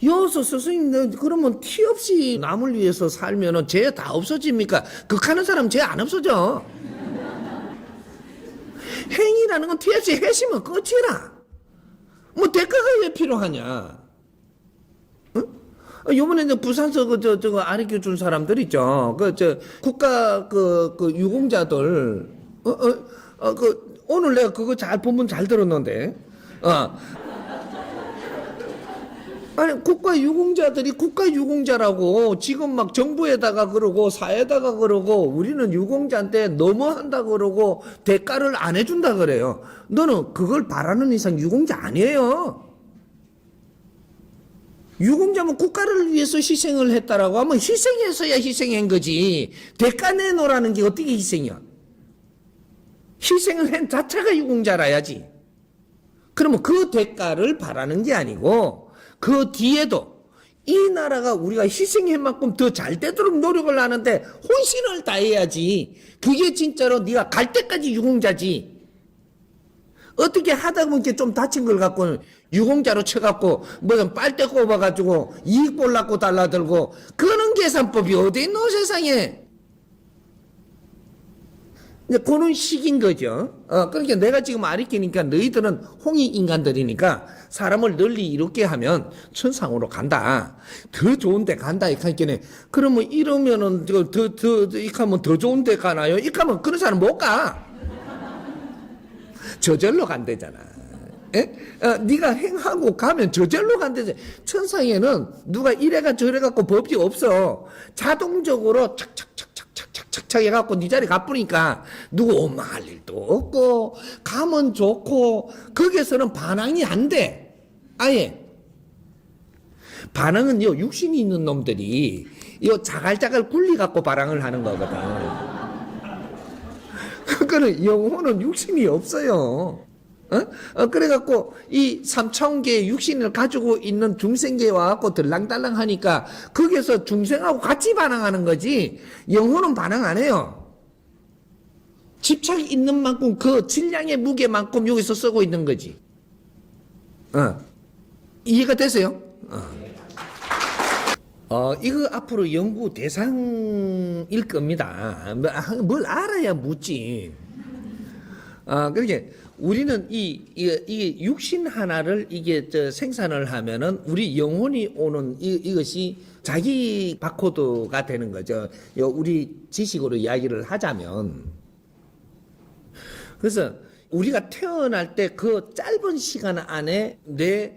여기서 스승님 그러면 티 없이 남을 위해서 살면은 죄 다 없어집니까? 극하는 사람 죄 안 없어져. 행이라는 건 티 없이 했으면 끝이라. 뭐 대가가 왜 필요하냐? 요번에 이제 부산서 저거 아르켜 준 사람들 있죠. 국가 유공자들 오늘 내가 그거 잘 본문 잘 들었는데. 아니 국가 유공자들이 국가 유공자라고 지금 막 정부에다가 그러고 사회에다가 그러고 우리는 유공자인데 너무한다 그러고 대가를 안 해준다 그래요. 너는 그걸 바라는 이상 유공자 아니에요. 유공자면 국가를 위해서 희생을 했다라고 하면 희생해서야 희생한 거지. 대가 내놓으라는 게 어떻게 희생이야? 희생을 한 자체가 유공자라야지. 그러면 그 대가를 바라는 게 아니고 그 뒤에도 이 나라가 우리가 희생한 만큼 더 잘 되도록 노력을 하는데 혼신을 다해야지. 그게 진짜로 네가 갈 때까지 유공자지. 어떻게 하다 보면 좀 다친 걸 갖고 유공자로 쳐갖고 뭐 빨대 꼽아가지고 이익 볼라고 달라들고 그런 계산법이 어디 있노 세상에. 이제 그런 식인 거죠. 그러니까 내가 지금 아리키니까 너희들은 홍익 인간들이니까 사람을 널리 이롭게 하면 천상으로 간다. 더 좋은 데 간다. 이카니까 그러면 이러면은 이카면 더 좋은 데 가나요? 이카면 그런 사람 못 가. 저절로 간대잖아. 네가 행하고 가면 저절로 간대잖아. 천상에는 누가 이래가 저래갖고 법이 없어. 자동적으로 착착착착착착착 해갖고 네 자리 가쁘니까 누구 원망할 일도 없고 가면 좋고 거기에서는 반항이 안 돼. 아예. 반항은 육신이 있는 놈들이 자갈자갈 굴리갖고 반항을 하는 거거든. 그거는 영혼은 육신이 없어요. 그래갖고 이 삼차원계의 육신을 가지고 있는 중생계에 와갖고 들랑달랑 하니까 거기서 중생하고 같이 반항하는 거지 영혼은 반항 안 해요. 집착이 있는 만큼 그 질량의 무게만큼 여기서 쓰고 있는 거지. 이해가 되세요? 이거 앞으로 연구 대상일 겁니다. 뭘 알아야 묻지. 그렇게 우리는 이게 육신 하나를 생산을 하면은 우리 영혼이 오는 이것이 자기 바코드가 되는 거죠. 우리 지식으로 이야기를 하자면. 그래서 우리가 태어날 때 그 짧은 시간 안에 내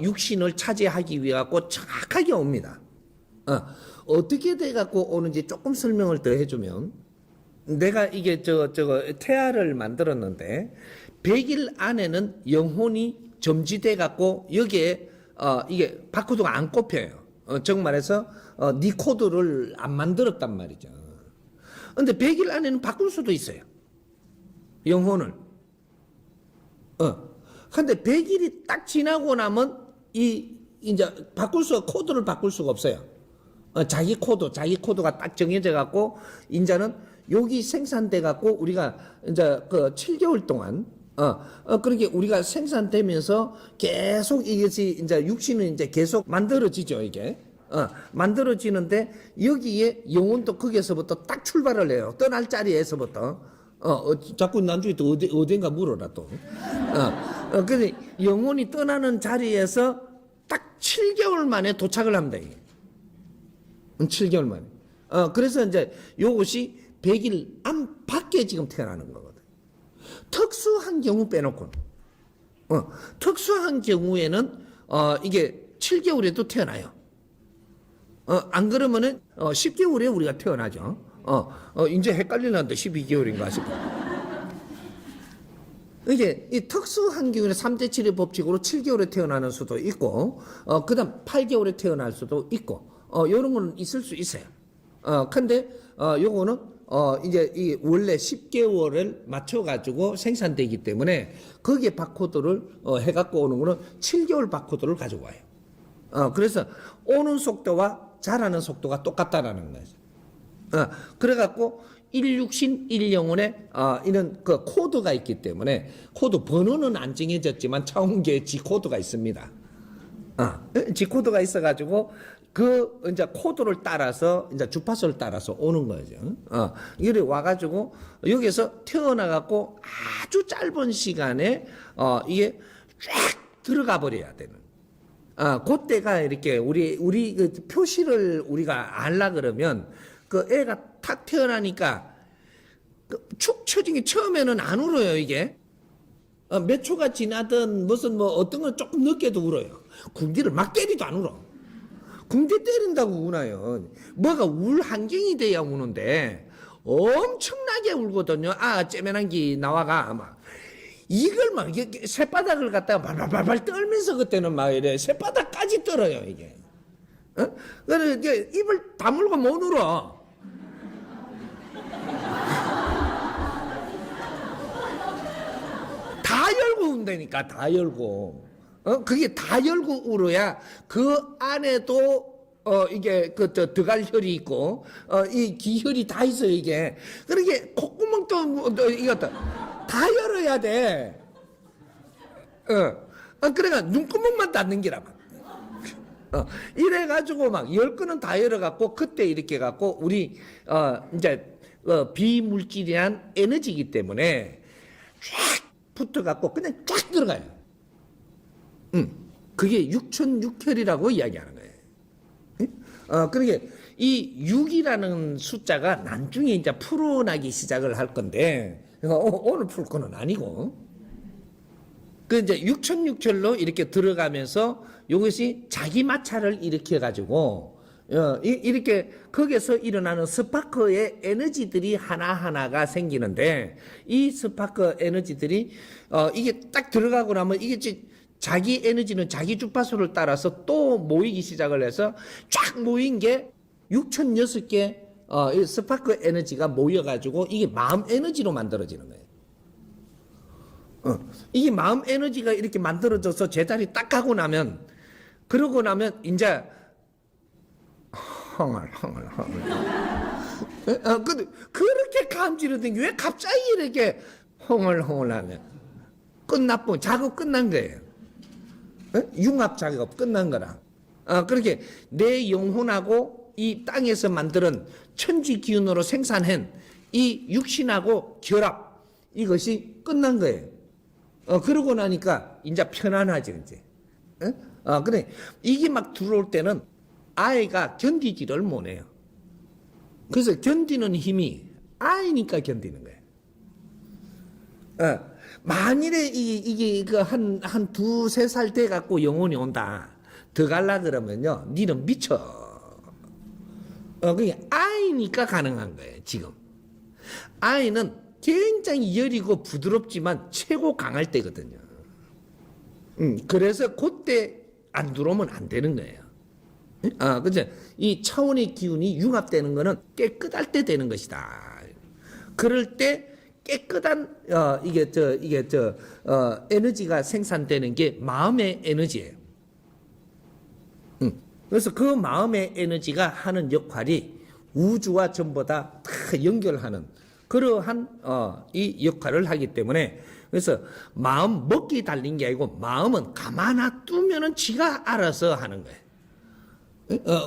육신을 차지하기 위해 갖고 정확하게 옵니다. 어떻게 돼 갖고 오는지 조금 설명을 더 해주면, 내가 이게 태아를 만들었는데 100일 안에는 영혼이 점지돼 갖고 여기에 이게 바코드가 안 꼽혀요. 정말해서 네 코드를 안 만들었단 말이죠. 근데 100일 안에는 바꿀 수도 있어요. 영혼을. 근데 100일이 딱 지나고 나면 이제 코드를 바꿀 수가 없어요. 자기 코드가 딱 정해져 갖고 이제는 여기 생산돼 갖고 우리가 이제 7개월 동안 그렇게 우리가 생산되면서 계속 이것이 이제 육신은 이제 계속 만들어지죠, 이게. 만들어지는데 여기에 영혼도 거기에서부터 딱 출발을 해요. 떠날 자리에서부터. 자꾸 난중에 또 어딘가 물어라 또. 근데 영혼이 떠나는 자리에서 딱 7개월 만에 도착을 합니다, 이게. 7개월 만에. 그래서 이제 요것이 100일 안팎에 지금 태어나는 거거든. 특수한 경우 빼놓고는. 특수한 경우에는, 이게 7개월에도 태어나요. 안 그러면은, 10개월에 우리가 태어나죠. 이제 헷갈리는데 12개월인가 싶어. 이제 이 특수한 경우에는 3대 7의 법칙으로 7개월에 태어나는 수도 있고, 그 다음 8개월에 태어날 수도 있고, 요런 거는 있을 수 있어요. 근데, 요거는, 이제 이 원래 10개월을 맞춰가지고 생산되기 때문에 거기에 바코드를 해갖고 오는 거는 7개월 바코드를 가지고 와요. 그래서 오는 속도와 자라는 속도가 똑같다라는 거죠. 그래갖고 16신 1영혼에 이런 그 코드가 있기 때문에 코드 번호는 안 정해졌지만 차원계에 G 코드가 있습니다. G 코드가 있어가지고 그 이제 코드를 따라서 이제 주파수를 따라서 오는 거죠. 이래 와가지고 여기서 태어나갖고 아주 짧은 시간에 이게 쫙 들어가 버려야 되는. 그때가 이렇게 우리 그 표시를 우리가 알라 그러면 그 애가 탁 태어나니까 축 처진 게 처음에는 안 울어요, 이게. 몇 초가 지나든 무슨 뭐 어떤 건 조금 늦게도 울어요. 궁디를 막 때리도 안 울어. 궁디 때린다고 우나요. 뭐가 울 환경이 돼야 우는데 엄청나게 울거든요. 째면한 게 나와가 막 이걸 막 쇳바닥을 갖다가 발발발발 떨면서 그때는 막 이래 쇳바닥까지 떨어요, 이게. 그래서 이제 입을 다물고 못 울어. 다 열고 운다니까, 다 열고. 그게 다 열고 울어야 그 안에도, 이게, 들어갈 혈이 있고, 이 기혈이 다 있어요, 이게. 그러게, 콧구멍도, 이것도, 다 열어야 돼. 그러니까 눈구멍만 닫는 기라. 이래가지고 막, 열 건은 다 열어갖고, 그때 이렇게 갖고, 우리, 이제, 비물질이란 에너지이기 때문에, 쫙 붙어갖고, 그냥 쫙 들어가요. 그게 6,600혈이라고 이야기하는 거예요. 그러게 이 6이라는 숫자가 나중에 이제 풀어나기 시작을 할 건데, 오늘 풀 거는 아니고, 그 이제 6,600혈로 이렇게 들어가면서 이것이 자기 마찰을 일으켜가지고, 이렇게 거기서 일어나는 스파크의 에너지들이 하나하나가 생기는데, 이 스파크 에너지들이, 이게 딱 들어가고 나면 이게 자기 에너지는 자기 주파수를 따라서 또 모이기 시작을 해서 쫙 모인 게 6,006개 스파크 에너지가 모여가지고 이게 마음 에너지로 만들어지는 거예요. 이게 마음 에너지가 이렇게 만들어져서 제자리 딱 가고 나면, 그러고 나면 이제 헝얼. 근데 그렇게 감지르던 게 왜 갑자기 이렇게 헝얼하면 끝나고 작업 끝난 거예요. 융합 작업 끝난 거라. 그렇게 내 영혼하고 이 땅에서 만드는 천지 기운으로 생산한 이 육신하고 결합, 이것이 끝난 거예요. 그러고 나니까 이제 편안하죠, 이제. 근데 이게 막 들어올 때는 아이가 견디지를 못해요. 그래서 견디는 힘이 아이니까 견디는 거예요. 만일에 이게 한 두세 살 돼 갖고 영혼이 온다. 더 갈라 그러면요. 니는 미쳐. 그게 아이니까 가능한 거예요, 지금. 아이는 굉장히 여리고 부드럽지만 최고 강할 때거든요. 그래서 그때 안 들어오면 안 되는 거예요. 그죠? 이 차원의 기운이 융합되는 거는 깨끗할 때 되는 것이다. 그럴 때 깨끗한 에너지가 생산되는 게 마음의 에너지예요. 그래서 그 마음의 에너지가 하는 역할이 우주와 전부 다 연결하는 그러한 이 역할을 하기 때문에 그래서 마음 먹기 달린 게 아니고 마음은 가만 놔두면은 지가 알아서 하는 거예요.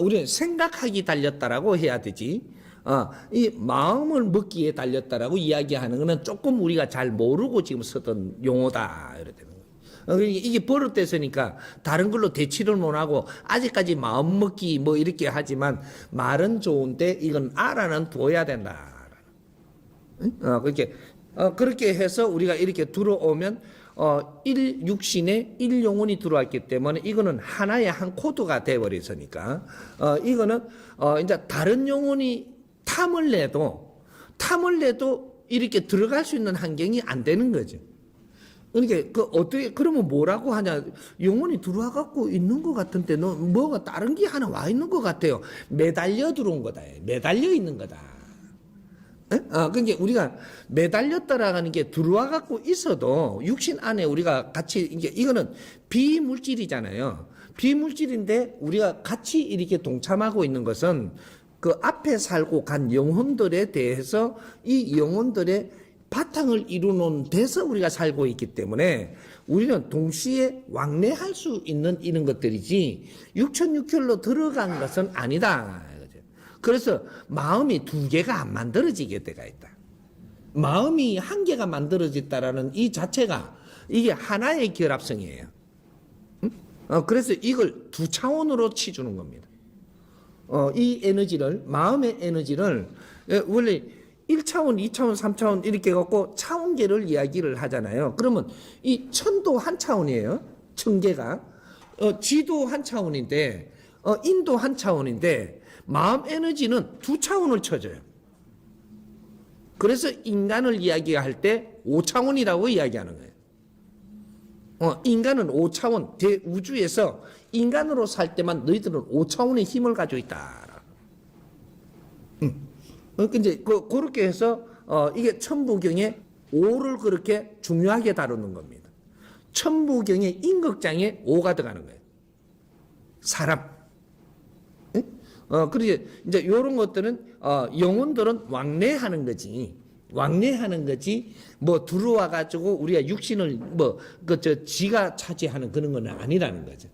우리는 생각하기 달렸다라고 해야 되지. 이 마음을 먹기에 달렸다라고 이야기하는 거는 조금 우리가 잘 모르고 지금 쓰던 용어다. 이렇게 되는 거예요. 그러니까 이게 버릇됐으니까 다른 걸로 대치를 못하고 아직까지 마음 먹기 뭐 이렇게 하지만 말은 좋은데 이건 알아는 둬야 된다. 그렇게 해서 우리가 이렇게 들어오면 일육신에 일용운이 들어왔기 때문에 이거는 하나의 한 코드가 돼버렸으니까 이거는 이제 다른 용운이 탐을 내도 이렇게 들어갈 수 있는 환경이 안 되는 거죠. 그러니까 어떻게 그러면 뭐라고 하냐? 영혼이 들어와 갖고 있는 것 같은데 너 뭐가 다른 게 하나 와 있는 것 같아요. 매달려 들어온 거다. 매달려 있는 거다. 그러니까 우리가 매달렸다라는 게 들어와 갖고 있어도 육신 안에 우리가 같이 이거는 비물질이잖아요. 비물질인데 우리가 같이 이렇게 동참하고 있는 것은 그 앞에 살고 간 영혼들에 대해서 이 영혼들의 바탕을 이루는 데서 우리가 살고 있기 때문에 우리는 동시에 왕래할 수 있는 이런 것들이지 육천육혈로 들어간 것은 아니다. 그래서 마음이 두 개가 안 만들어지게 때가 있다. 마음이 한 개가 만들어졌다라는 이 자체가 이게 하나의 결합성이에요. 그래서 이걸 두 차원으로 치주는 겁니다. 이 에너지를 마음의 에너지를 원래 1차원, 2차원, 3차원 이렇게 갖고 차원계를 이야기를 하잖아요. 그러면 이 천도 한 차원이에요. 천계가. 지도 한 차원인데 인도 한 차원인데 마음 에너지는 두 차원을 쳐줘요. 그래서 인간을 이야기할 때 5차원이라고 이야기하는 거예요. 인간은 5차원 대우주에서 인간으로 살 때만 너희들은 5차원의 힘을 가지고 있다. 이제 그렇게 해서 이게 천부경에 5를 그렇게 중요하게 다루는 겁니다. 천부경의 임극장에 5가 들어가는 거예요. 사람. 그리고 이제 이런 것들은 영혼들은 왕래하는 거지. 왕래하는 거지. 뭐 들어와 가지고 우리가 육신을 지가 차지하는 그런 건 아니라는 거죠.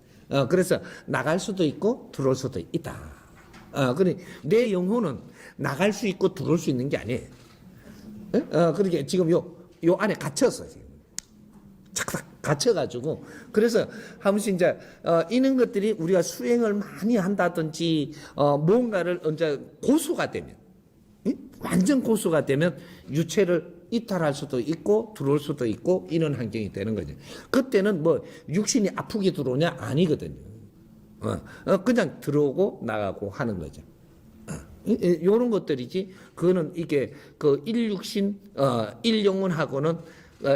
그래서 나갈 수도 있고 들어올 수도 있다. 그래 내 영혼은 나갈 수 있고 들어올 수 있는 게 아니에요. 그러니까 지금 요 안에 갇혔어 지금. 착착 갇혀가지고 그래서 한 번씩 이제 이런 것들이 우리가 수행을 많이 한다든지 뭔가를 언제 고수가 되면 완전 고수가 되면 유체를 이탈할 수도 있고 들어올 수도 있고 이런 환경이 되는 거죠. 그때는 뭐 육신이 아프게 들어오냐 아니거든요. 그냥 들어오고 나가고 하는 거죠. 이런 것들이지 그거는 이게 그 일육신 일영혼하고는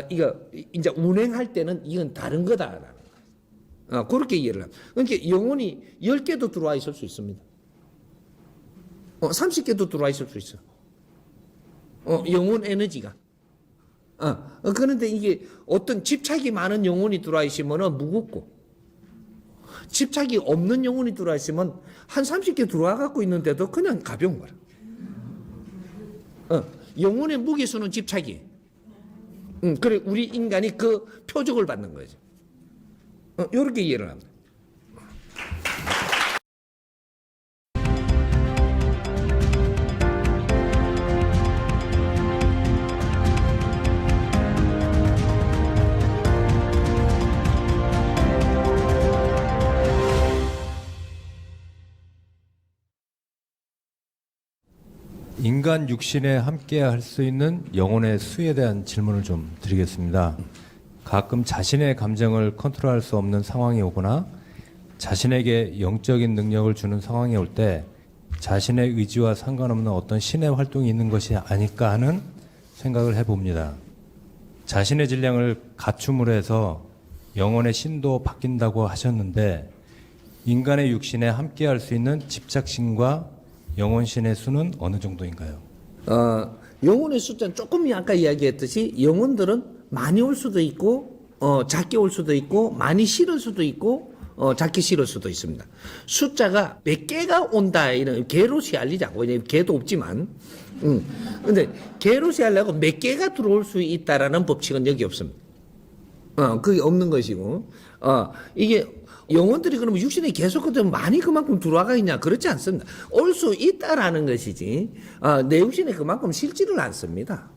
이거 이제 운행할 때는 이건 다른 거다라는 거. 그렇게 이해를 합니다. 그러니까 영혼이 10개도 들어와 있을 수 있습니다. 30개도 들어와 있을 수 있어. 영혼 에너지가. 그런데 이게 어떤 집착이 많은 영혼이 들어와 있으면 무겁고, 집착이 없는 영혼이 들어와 있으면 한 30개 들어와 갖고 있는데도 그냥 가벼운 거라. 영혼의 무게수는 집착이에요. 그래, 우리 인간이 그 표적을 받는 거죠. 이렇게 이해를 합니다. 인간 육신에 함께 할 수 있는 영혼의 수에 대한 질문을 좀 드리겠습니다. 가끔 자신의 감정을 컨트롤할 수 없는 상황이 오거나 자신에게 영적인 능력을 주는 상황이 올 때 자신의 의지와 상관없는 어떤 신의 활동이 있는 것이 아닐까 하는 생각을 해봅니다. 자신의 질량을 갖춤으로 해서 영혼의 신도 바뀐다고 하셨는데 인간의 육신에 함께 할 수 있는 집착신과 영혼신의 수는 어느 정도인가요? 영혼의 숫자는 조금 아까 이야기했듯이 영혼들은 많이 올 수도 있고 작게 올 수도 있고 많이 실을 수도 있고 작게 실을 수도 있습니다. 숫자가 몇 개가 온다 이런 개로시 알리자고. 왜냐면 개도 없지만 근데 개로시 하려고 몇 개가 들어올 수 있다라는 법칙은 여기 없습니다. 그게 없는 것이고, 이게 영혼들이 그러면 육신에 계속 그대로 많이 그만큼 들어와가 있냐? 그렇지 않습니다. 올 수 있다라는 것이지, 내 육신에 그만큼 실지를 않습니다.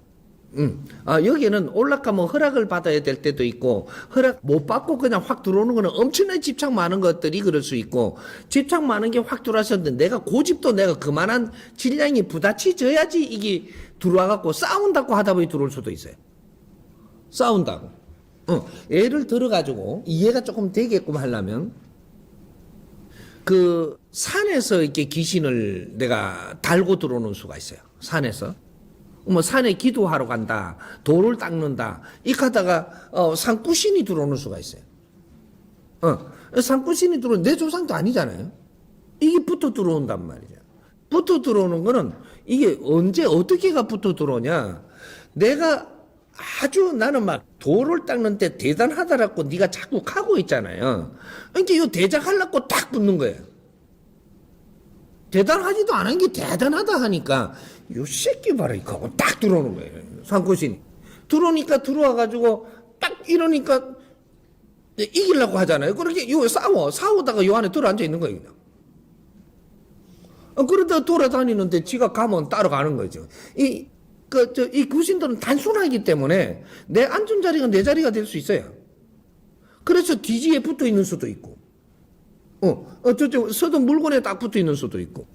여기는 올라가면 허락을 받아야 될 때도 있고, 허락 못 받고 그냥 확 들어오는 거는 엄청나게 집착 많은 것들이 그럴 수 있고, 집착 많은 게 확 들어왔었는데, 내가 고집도 내가 그만한 질량이 부딪혀져야지 이게 들어와갖고 싸운다고 하다 보니 들어올 수도 있어요. 싸운다고. 예를 들어가지고, 이해가 조금 되게끔 하려면, 그, 산에서 이렇게 귀신을 내가 달고 들어오는 수가 있어요. 산에서. 뭐 산에 기도하러 간다, 돌을 닦는다, 이렇게 하다가 산꾸신이 들어오는 수가 있어요. 산꾸신이 들어오는 내 조상도 아니잖아요. 이게 붙어 들어온단 말이죠. 붙어 들어오는 거는 이게 언제 어떻게가 붙어 들어오냐? 내가 아주 나는 막 돌을 닦는데 대단하다라고 네가 자꾸 하고 있잖아요. 그러니까 이거 대작하려고 딱 붙는 거예요. 대단하지도 않은 게 대단하다 하니까 요 새끼 봐라 이거 하고 딱 들어오는 거예요. 산꽃이 들어오니까 들어와가지고 딱 이러니까 이기려고 하잖아요. 그렇게 요 싸우다가 요 안에 들어앉아 있는 거예요. 그냥. 그러다가 돌아다니는데 지가 가면 따라가는 거죠. 이 귀신들은 단순하기 때문에 내 앉은 자리가 내 자리가 될 수 있어요. 그래서 뒤지에 붙어 있는 수도 있고, 저쪽 서도 물건에 딱 붙어 있는 수도 있고,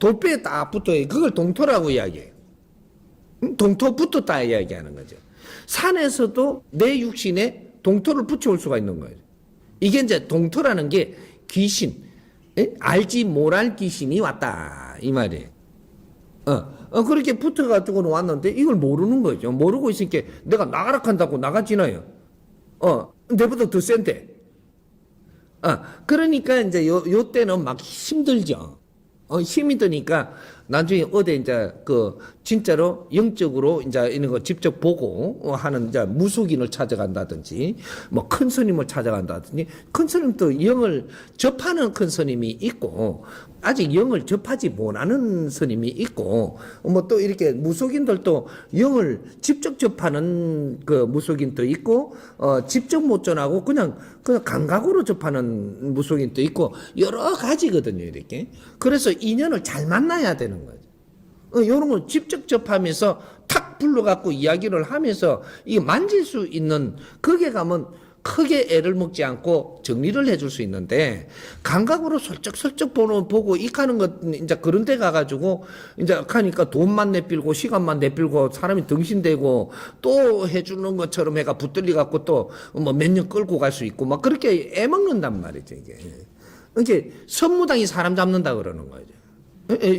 돌배에 딱 붙어 있고, 그걸 동토라고 이야기해요. 동토 붙었다 이야기하는 거죠. 산에서도 내 육신에 동토를 붙여올 수가 있는 거예요. 이게 이제 동토라는 게 귀신, 알지 못할 귀신이 왔다 이 말이에요. 그렇게 붙어가지고는 왔는데 이걸 모르는 거죠. 모르고 있으니까 내가 나가라 한다고 나가지나요. 내보다 더 센데. 그러니까 이제 요 때는 막 힘들죠. 힘이 드니까 나중에 어디 이제 진짜로 영적으로 이제 이런 거 직접 보고 하는 이제 무속인을 찾아간다든지 뭐 큰 스님을 찾아간다든지 큰 스님도 영을 접하는 큰 스님이 있고 아직 영을 접하지 못하는 스님이 있고 뭐 또 이렇게 무속인들도 영을 직접 접하는 그 무속인도 있고 직접 못 전하고 그냥 감각으로 접하는 무속인도 있고 여러 가지거든요 이렇게. 그래서 인연을 잘 만나야 되는 거죠. 이런 걸 직접 접하면서 탁 불러갖고 이야기를 하면서 이게 만질 수 있는 거기에 가면 크게 애를 먹지 않고 정리를 해줄 수 있는데 감각으로 슬쩍슬쩍 보고 익하는 것 이제 그런 데 가가지고 이제 하니까 돈만 내빌고 시간만 내빌고 사람이 등신되고 또 해주는 것처럼 해가 붙들려갖고 또 뭐 몇 년 끌고 갈 수 있고 막 그렇게 애먹는단 말이죠 이게. 이게 선무당이 사람 잡는다 그러는 거죠.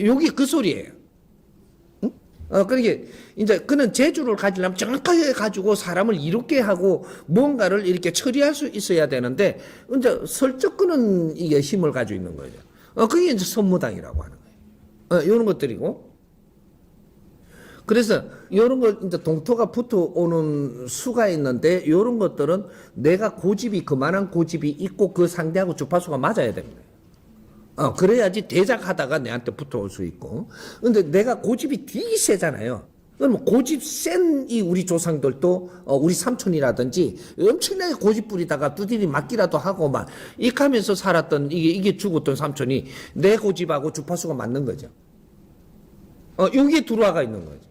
여기 그 소리예요. 그러니까 이제 그는 재주를 가지려면 정확하게 가지고 사람을 이롭게 하고 뭔가를 이렇게 처리할 수 있어야 되는데 이제 슬쩍 그는 이게 힘을 가지고 있는 거죠. 그게 이제 선무당이라고 하는 거예요. 이런 것들이고. 그래서 이런 거 이제 동토가 붙어 오는 수가 있는데 이런 것들은 내가 고집이 그만한 고집이 있고 그 상대하고 주파수가 맞아야 됩니다. 그래야지 대작하다가 내한테 붙어올 수 있고. 근데 내가 고집이 되게 세잖아요. 그럼 고집 센 이 우리 조상들도 우리 삼촌이라든지 엄청나게 고집 부리다가 두드리 맞기라도 하고 막 이렇게 하면서 살았던 이게 죽었던 삼촌이 내 고집하고 주파수가 맞는 거죠. 여기에 들어와가 있는 거죠.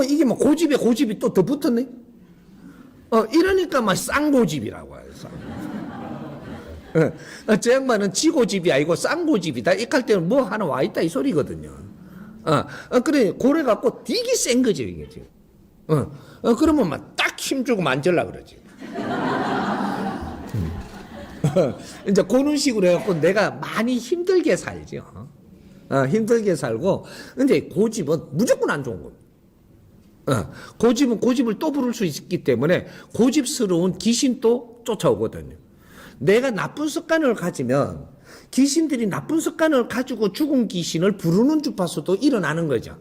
이게 막 고집이 또 더 붙었네? 이러니까 막 쌍고집이라고 해요. 저 양반은 지고집이 아니고 쌍고집이다. 이렇게 할 때는 뭐 하나 와 있다 이 소리거든요. 그래 고래 갖고 되게 센 거죠 이게 지금. 그러면 막 딱 힘주고 만질라 그러지. 이제 그런 식으로 해갖고 내가 많이 힘들게 살죠. 힘들게 살고 근데 고집은 무조건 안 좋은 겁니다. 고집은 고집을 또 부를 수 있기 때문에 고집스러운 귀신도 쫓아오거든요. 내가 나쁜 습관을 가지면 귀신들이 나쁜 습관을 가지고 죽은 귀신을 부르는 주파수도 일어나는 거죠.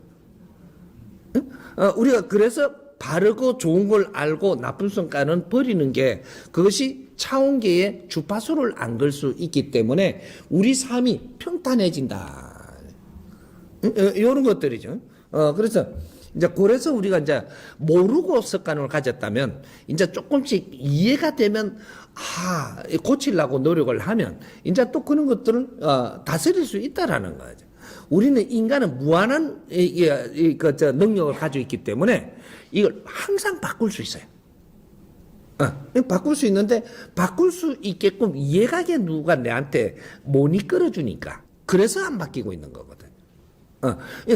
우리가 그래서 바르고 좋은 걸 알고 나쁜 습관은 버리는 게 그것이 차원계의 주파수를 안 걸 수 있기 때문에 우리 삶이 평탄해진다. 이런 것들이죠. 그래서 이제 그래서 우리가 이제 모르고 습관을 가졌다면 이제 조금씩 이해가 되면 고치려고 노력을 하면 이제 또 그런 것들을 다스릴 수 있다라는 거죠. 우리는 인간은 무한한 능력을 가지고 있기 때문에 이걸 항상 바꿀 수 있어요. 바꿀 수 있는데 바꿀 수 있게끔 이해가게 누가 내한테 못 이끌어주니까 그래서 안 바뀌고 있는 거거든.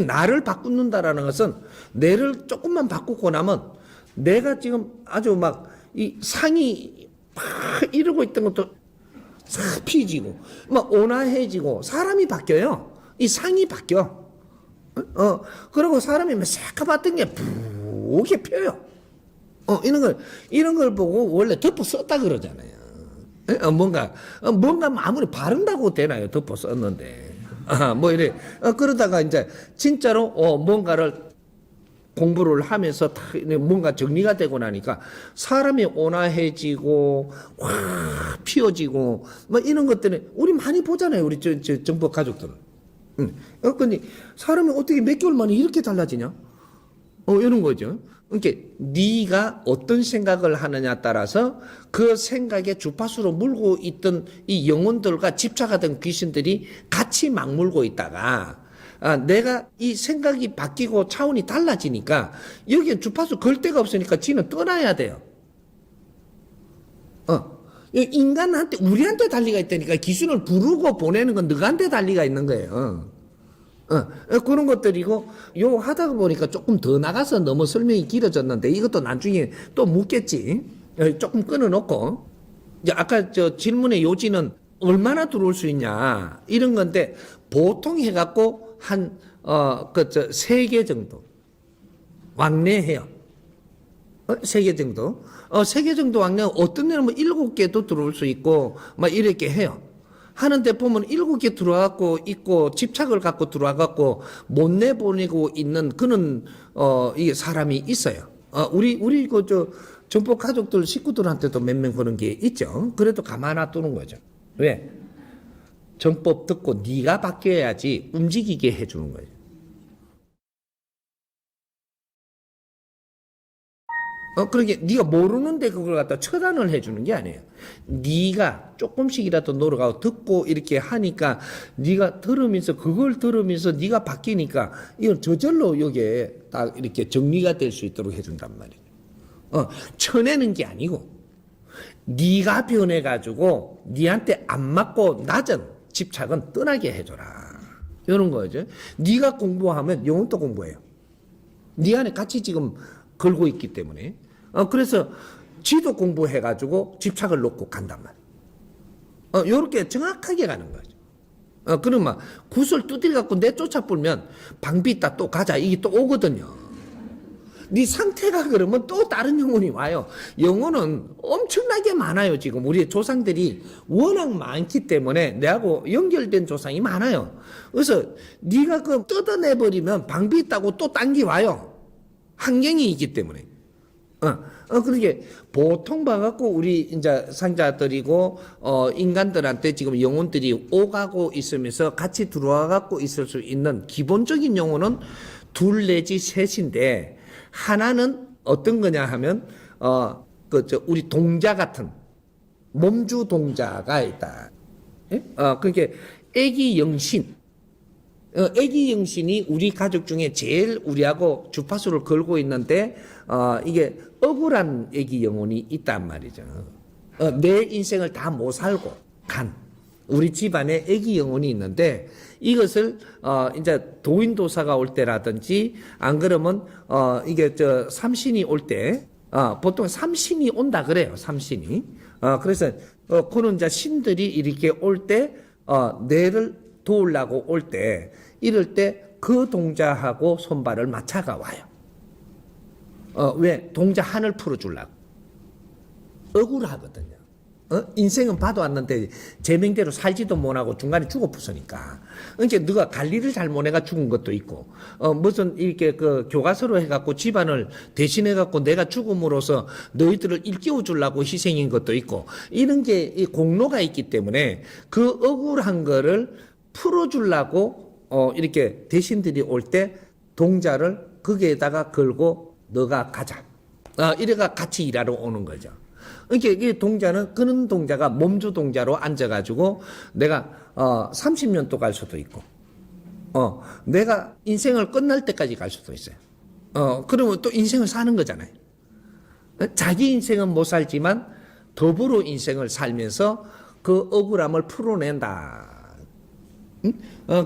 나를 바꾼다라는 것은 내를 조금만 바꾸고 나면 내가 지금 아주 막 이 상이 막 이러고 있던 것도 싹 피지고 막 온화해지고 사람이 바뀌어요. 이 상이 바뀌어. 그리고 사람이 새까맣던 게 부게 펴요. 이런 걸 보고 원래 덮어 썼다 그러잖아요. 뭔가 아무리 바른다고 되나요? 덮어 썼는데. 뭐 이래. 그러다가 이제 진짜로 뭔가를 공부를 하면서 다 뭔가 정리가 되고 나니까 사람이 온화해지고 확 피어지고 뭐 이런 것들은 우리 많이 보잖아요. 우리 정보 가족들은. 근데 사람이 어떻게 몇 개월 만에 이렇게 달라지냐? 이런 거죠. 그러니까 네가 어떤 생각을 하느냐 따라서 그 생각에 주파수로 물고 있던 이 영혼들과 집착하던 귀신들이 같이 막물고 있다가 내가 이 생각이 바뀌고 차원이 달라지니까 여기에 주파수 걸 데가 없으니까 지는 떠나야 돼요. 인간한테 우리한테 달리가 있다니까 귀신을 부르고 보내는 건 너한테 달리가 있는 거예요. 그런 것들이고 요 하다가 보니까 조금 더 나가서 너무 설명이 길어졌는데 이것도 나중에 또 묻겠지. 조금 끊어놓고 이제 아까 저 질문의 요지는 얼마나 들어올 수 있냐 이런 건데 보통 해갖고 한 3개 정도 왕래해요. 3개 정도. 3개 정도 왕래하면 어떤 데는 뭐 7개도 들어올 수 있고 막 이렇게 해요. 하는데 보면 7개 들어와갖고 있고 집착을 갖고 들어와갖고 못 내보내고 있는 그런 이게 사람이 있어요. 우리 전포 가족들 식구들한테도 몇 명 그런 게 있죠. 그래도 가만 놔두는 거죠. 왜? 정법 듣고 네가 바뀌어야지 움직이게 해주는 거예요. 그러게 네가 모르는데 그걸 갖다 처단을 해주는 게 아니에요. 네가 조금씩이라도 노력하고 듣고 이렇게 하니까 네가 들으면서 그걸 들으면서 네가 바뀌니까 이건 저절로 여기에 딱 이렇게 정리가 될 수 있도록 해준단 말이에요. 쳐내는 게 아니고 네가 변해가지고 네한테 안 맞고 낮은 집착은 떠나게 해줘라. 이런 거죠. 네가 공부하면 영혼도 공부해요. 네 안에 같이 지금 걸고 있기 때문에. 그래서 지도 공부해가지고 집착을 놓고 간단 말이에요. 요렇게 정확하게 가는 거죠. 그럼 막 구슬 두들겨갖고 내쫓아 불면 방비 있다 또 가자 이게 또 오거든요. 네 상태가 그러면 또 다른 영혼이 와요. 영혼은 엄청나게 많아요. 지금 우리 조상들이 워낙 많기 때문에 내하고 연결된 조상이 많아요. 그래서 네가 그 뜯어내버리면 방비 있다고 또 딴 게 와요. 환경이 있기 때문에. 그러게 보통 봐갖고 우리 이제 상자들이고 인간들한테 지금 영혼들이 오가고 있으면서 같이 들어와갖고 있을 수 있는 기본적인 영혼은 2 내지 3인데 하나는 어떤 거냐 하면 우리 동자 같은 몸주 동자가 있다. 예? 그게 애기 영신. 애기 영신이 우리 가족 중에 제일 우리하고 주파수를 걸고 있는데 이게 억울한 애기 영혼이 있단 말이죠. 내 인생을 다 못 살고 간 우리 집안에 애기 영혼이 있는데 이것을 이제 도인도사가 올 때라든지 안 그러면 이게 삼신이 올 때 보통 삼신이 온다 그래요. 삼신이. 그래서 그런 이제 신들이 이렇게 올 때 뇌를 도우려고 올 때 이럴 때 그 동자하고 손발을 맞춰가 와요. 왜? 동자 한을 풀어주려고. 억울하거든요. 인생은 봐도 왔는데 제명대로 살지도 못하고 중간에 죽어 부서니까. 이제 너가 관리를 잘못해가 죽은 것도 있고, 무슨 이렇게 그 교과서로 해갖고 집안을 대신해갖고 내가 죽음으로써 너희들을 일깨워 주려고 희생인 것도 있고, 이런 게 이 공로가 있기 때문에 그 억울한 거를 풀어주려고 이렇게 대신들이 올 때 동자를 거기에다가 걸고 너가 가자. 이래가 같이 일하러 오는 거죠. 그러니까 이 동자는 그런 동자가 몸주 동자로 앉아가지고 내가 30년 또 갈 수도 있고, 내가 인생을 끝날 때까지 갈 수도 있어요. 그러면 또 인생을 사는 거잖아요. 자기 인생은 못 살지만 더불어 인생을 살면서 그 억울함을 풀어낸다.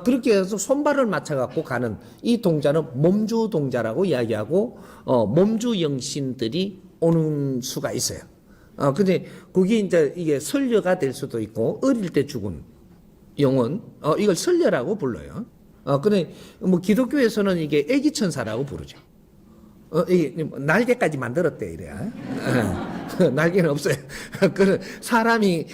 그렇게 해서 손발을 맞춰갖고 가는 이 동자는 몸주 동자라고 이야기하고, 몸주 영신들이 오는 수가 있어요. 근데 그게 이제 이게 설녀가 될 수도 있고, 어릴 때 죽은 영혼, 이걸 설녀라고 불러요. 근데 뭐 기독교에서는 이게 애기천사라고 부르죠. 이게 날개까지 만들었대, 이래야. 날개는 없어요. 그 사람이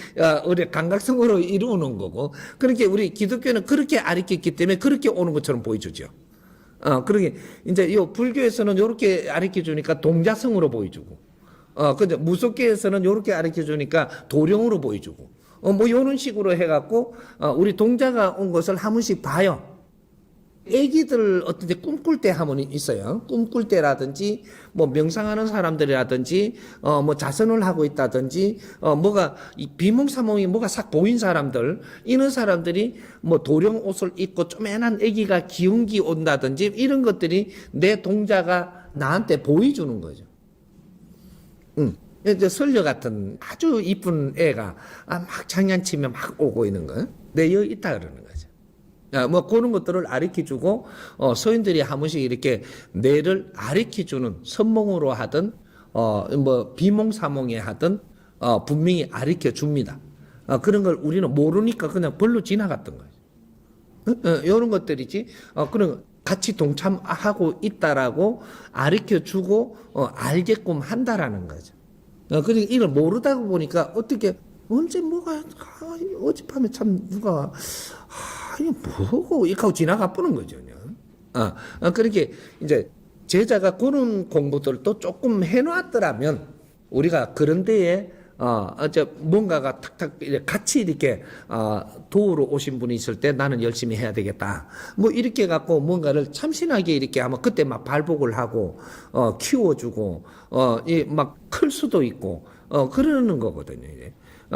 우리 감각성으로 이루는 거고, 그렇게 우리 기독교는 그렇게 가르쳤기 때문에 그렇게 오는 것처럼 보여주죠. 그러게 이제 요 불교에서는 요렇게 가르쳐 주니까 동자성으로 보여주고, 근데 무속계에서는 요렇게 가르쳐 주니까 도령으로 보여주고, 뭐 요런 식으로 해갖고 우리 동자가 온 것을 한 번씩 봐요. 애기들 어떤 때 꿈꿀 때 하면 있어요. 꿈꿀 때라든지, 뭐 명상하는 사람들이라든지, 뭐 자선을 하고 있다든지, 뭐가, 이 비몽사몽이 뭐가 싹 보인 사람들, 이런 사람들이 뭐 도령 옷을 입고 쪼매난 애기가 기운기 온다든지, 이런 것들이 내 동자가 나한테 보여주는 거죠. 이제 설녀 같은 아주 이쁜 애가 막 장난치며 막 오고 있는 거예요. 내 여기 있다 그러는 거죠. 뭐 그런 것들을 가르쳐주고, 서인들이 한 번씩 이렇게 뇌를 가르쳐주는 선몽으로 하든 뭐 비몽사몽에 하든 분명히 가르쳐줍니다. 그런 걸 우리는 모르니까 그냥 벌로 지나갔던 거예요. 이런 것들이지. 그런 같이 동참하고 있다라고 가르쳐주고 알게끔 한다라는 거죠. 그러니까 이걸 모르다 보니까 어떻게 언제 뭐가 어젯밤에 참 누가 이거 뭐고 이렇게 하고 지나가 보는 거죠. 그렇게 이제 제자가 그런 공부들도 조금 해놨더라면 우리가 그런 데에 뭔가가 탁탁 같이 이렇게 도우러 오신 분이 있을 때 나는 열심히 해야 되겠다. 뭐 이렇게 갖고 뭔가를 참신하게 이렇게 하면 그때 막 발복을 하고 키워주고 막 클 수도 있고 그러는 거거든요. 이제.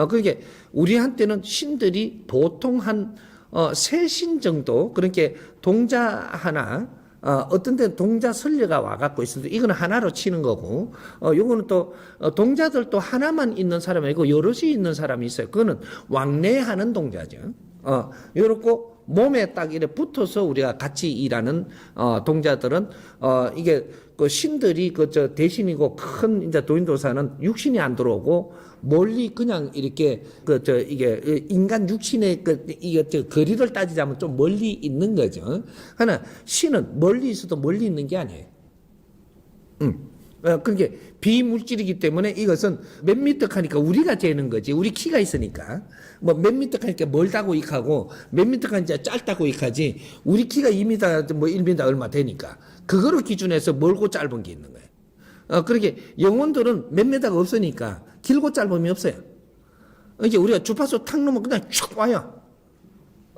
그게 우리한테는 신들이 보통 한 3신 정도, 그렇게 동자 하나, 어떤 데는 동자 설녀가 와갖고 있어도 이거는 하나로 치는 거고, 요거는 또 동자들도 하나만 있는 사람이 아니고 여럿이 있는 사람이 있어요. 그거는 왕래하는 동자죠. 요렇고 몸에 딱 이렇게 붙어서 우리가 같이 일하는 동자들은 이게 그 신들이 저 대신이고 큰 이제 도인도사는 육신이 안 들어오고 멀리 그냥 이렇게 이게 인간 육신의 이게 거리를 따지자면 좀 멀리 있는 거죠. 하나 신은 멀리 있어도 멀리 있는 게 아니에요. 그게 비물질이기 때문에 이것은 몇 미터 하니까 우리가 재는 거지. 우리 키가 있으니까. 뭐 몇 미터 하니까 멀다고 익하고 몇 미터 하니까 짧다고 익하지. 우리 키가 2미터 뭐 1미터 얼마 되니까. 그거로 기준해서 멀고 짧은 게 있는 거예요. 그렇게 영혼들은 몇 미터가 없으니까 길고 짧음이 없어요. 이게 우리가 주파수 탁 놓으면 그냥 쭉 와요.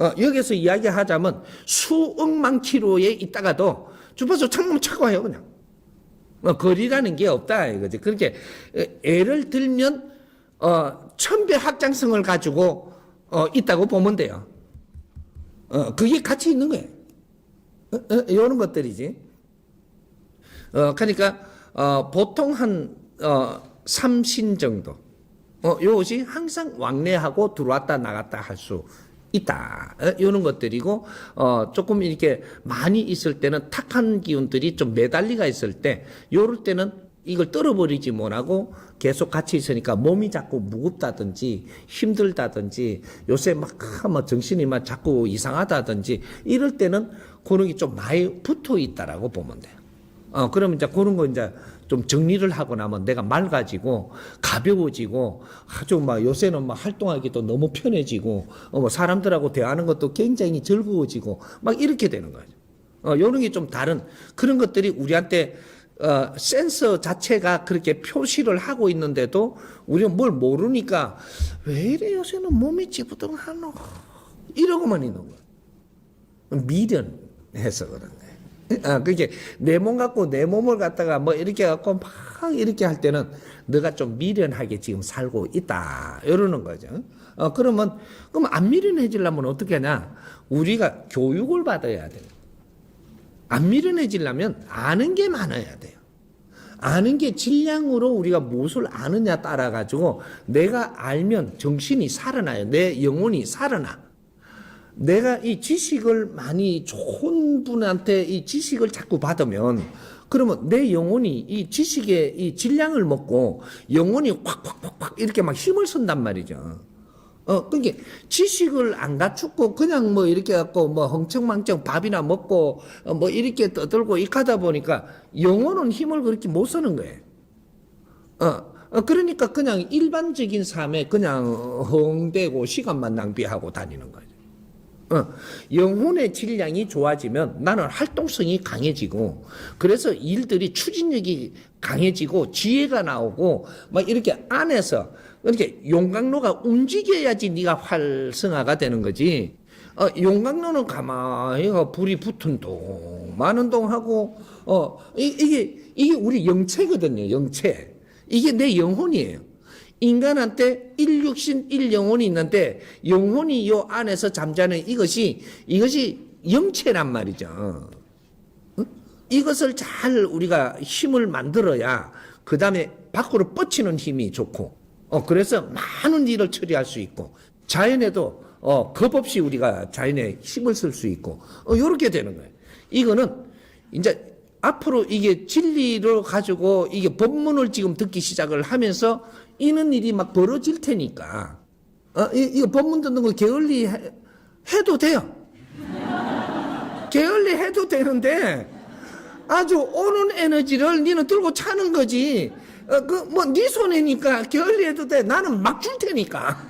여기서 이야기하자면 수억만 킬로에 있다가도 주파수 탁 놓으면 착 와요, 그냥. 거리라는 게 없다 이거지. 그렇게 예를 들면 1000배 확장성을 가지고 있다고 보면 돼요. 그게 같이 있는 거예요. 이런 것들이지. 그러니까 보통 한 3신 정도. 요것이 항상 왕래하고 들어왔다 나갔다 할 수 있다. 이런 것들이고, 조금 이렇게 많이 있을 때는 탁한 기운들이 좀 매달리가 있을 때, 요럴 때는 이걸 떨어버리지 못하고 계속 같이 있으니까 몸이 자꾸 무겁다든지 힘들다든지 요새 막 정신이 막 자꾸 이상하다든지 이럴 때는 그런 게 좀 많이 붙어 있다라고 보면 돼요. 그러면 이제 그런 거 이제 좀 정리를 하고 나면 내가 맑아지고 가벼워지고 아주 막 요새는 막 활동하기도 너무 편해지고 뭐 사람들하고 대하는 것도 굉장히 즐거워지고 막 이렇게 되는 거죠. 요런 게 좀 다른 그런 것들이 우리한테 센서 자체가 그렇게 표시를 하고 있는데도 우리는 뭘 모르니까 왜 이래 요새는 몸이 찌부둥하노 이러고만 있는 거야. 미련해서 그런 거야. 그게 내 몸 갖고 내 몸을 갖다가 뭐 이렇게 갖고 막 이렇게 할 때는 너가 좀 미련하게 지금 살고 있다. 이러는 거죠. 그럼 안 미련해지려면 어떻게 하냐? 우리가 교육을 받아야 돼요. 안 미련해지려면 아는 게 많아야 돼요. 아는 게 질량으로 우리가 무엇을 아느냐 따라 가지고 내가 알면 정신이 살아나요. 내 영혼이 살아나. 내가 이 지식을 많이 좋은 분한테 이 지식을 자꾸 받으면 그러면 내 영혼이 이 지식의 이 질량을 먹고 영혼이 확 이렇게 막 힘을 쓴단 말이죠. 그러니까 지식을 안 갖추고 그냥 뭐 이렇게 갖고 뭐 헝청망청 밥이나 먹고 뭐 이렇게 떠들고 이렇게 하다 보니까 영혼은 힘을 그렇게 못 쓰는 거예요. 그러니까 그냥 일반적인 삶에 그냥 헝대고 시간만 낭비하고 다니는 거죠. 영혼의 질량이 좋아지면 나는 활동성이 강해지고 그래서 일들이 추진력이 강해지고 지혜가 나오고 막 이렇게 안에서 이렇게 용광로가 움직여야지 네가 활성화가 되는 거지. 용광로는 가만히 불이 붙은 동 많은 동하고 이게 우리 영체거든요. 영체. 이게 내 영혼이에요. 인간한테 일육신 일영혼이 있는데 영혼이 요 안에서 잠자는 이것이 영체란 말이죠. 이것을 잘 우리가 힘을 만들어야 그 다음에 밖으로 뻗치는 힘이 좋고 그래서 많은 일을 처리할 수 있고 자연에도 겁 없이 우리가 자연에 힘을 쓸 수 있고 요렇게 되는 거예요. 이거는 이제 앞으로 이게 진리를 가지고 이게 법문을 지금 듣기 시작을 하면서 이런 일이 막 벌어질 테니까 이거 법문 듣는 거 게을리 해도 돼요. 게을리 해도 되는데 아주 오는 에너지를 니는 들고 차는 거지. 네 손해니까 게을리 해도 돼. 나는 막 줄 테니까.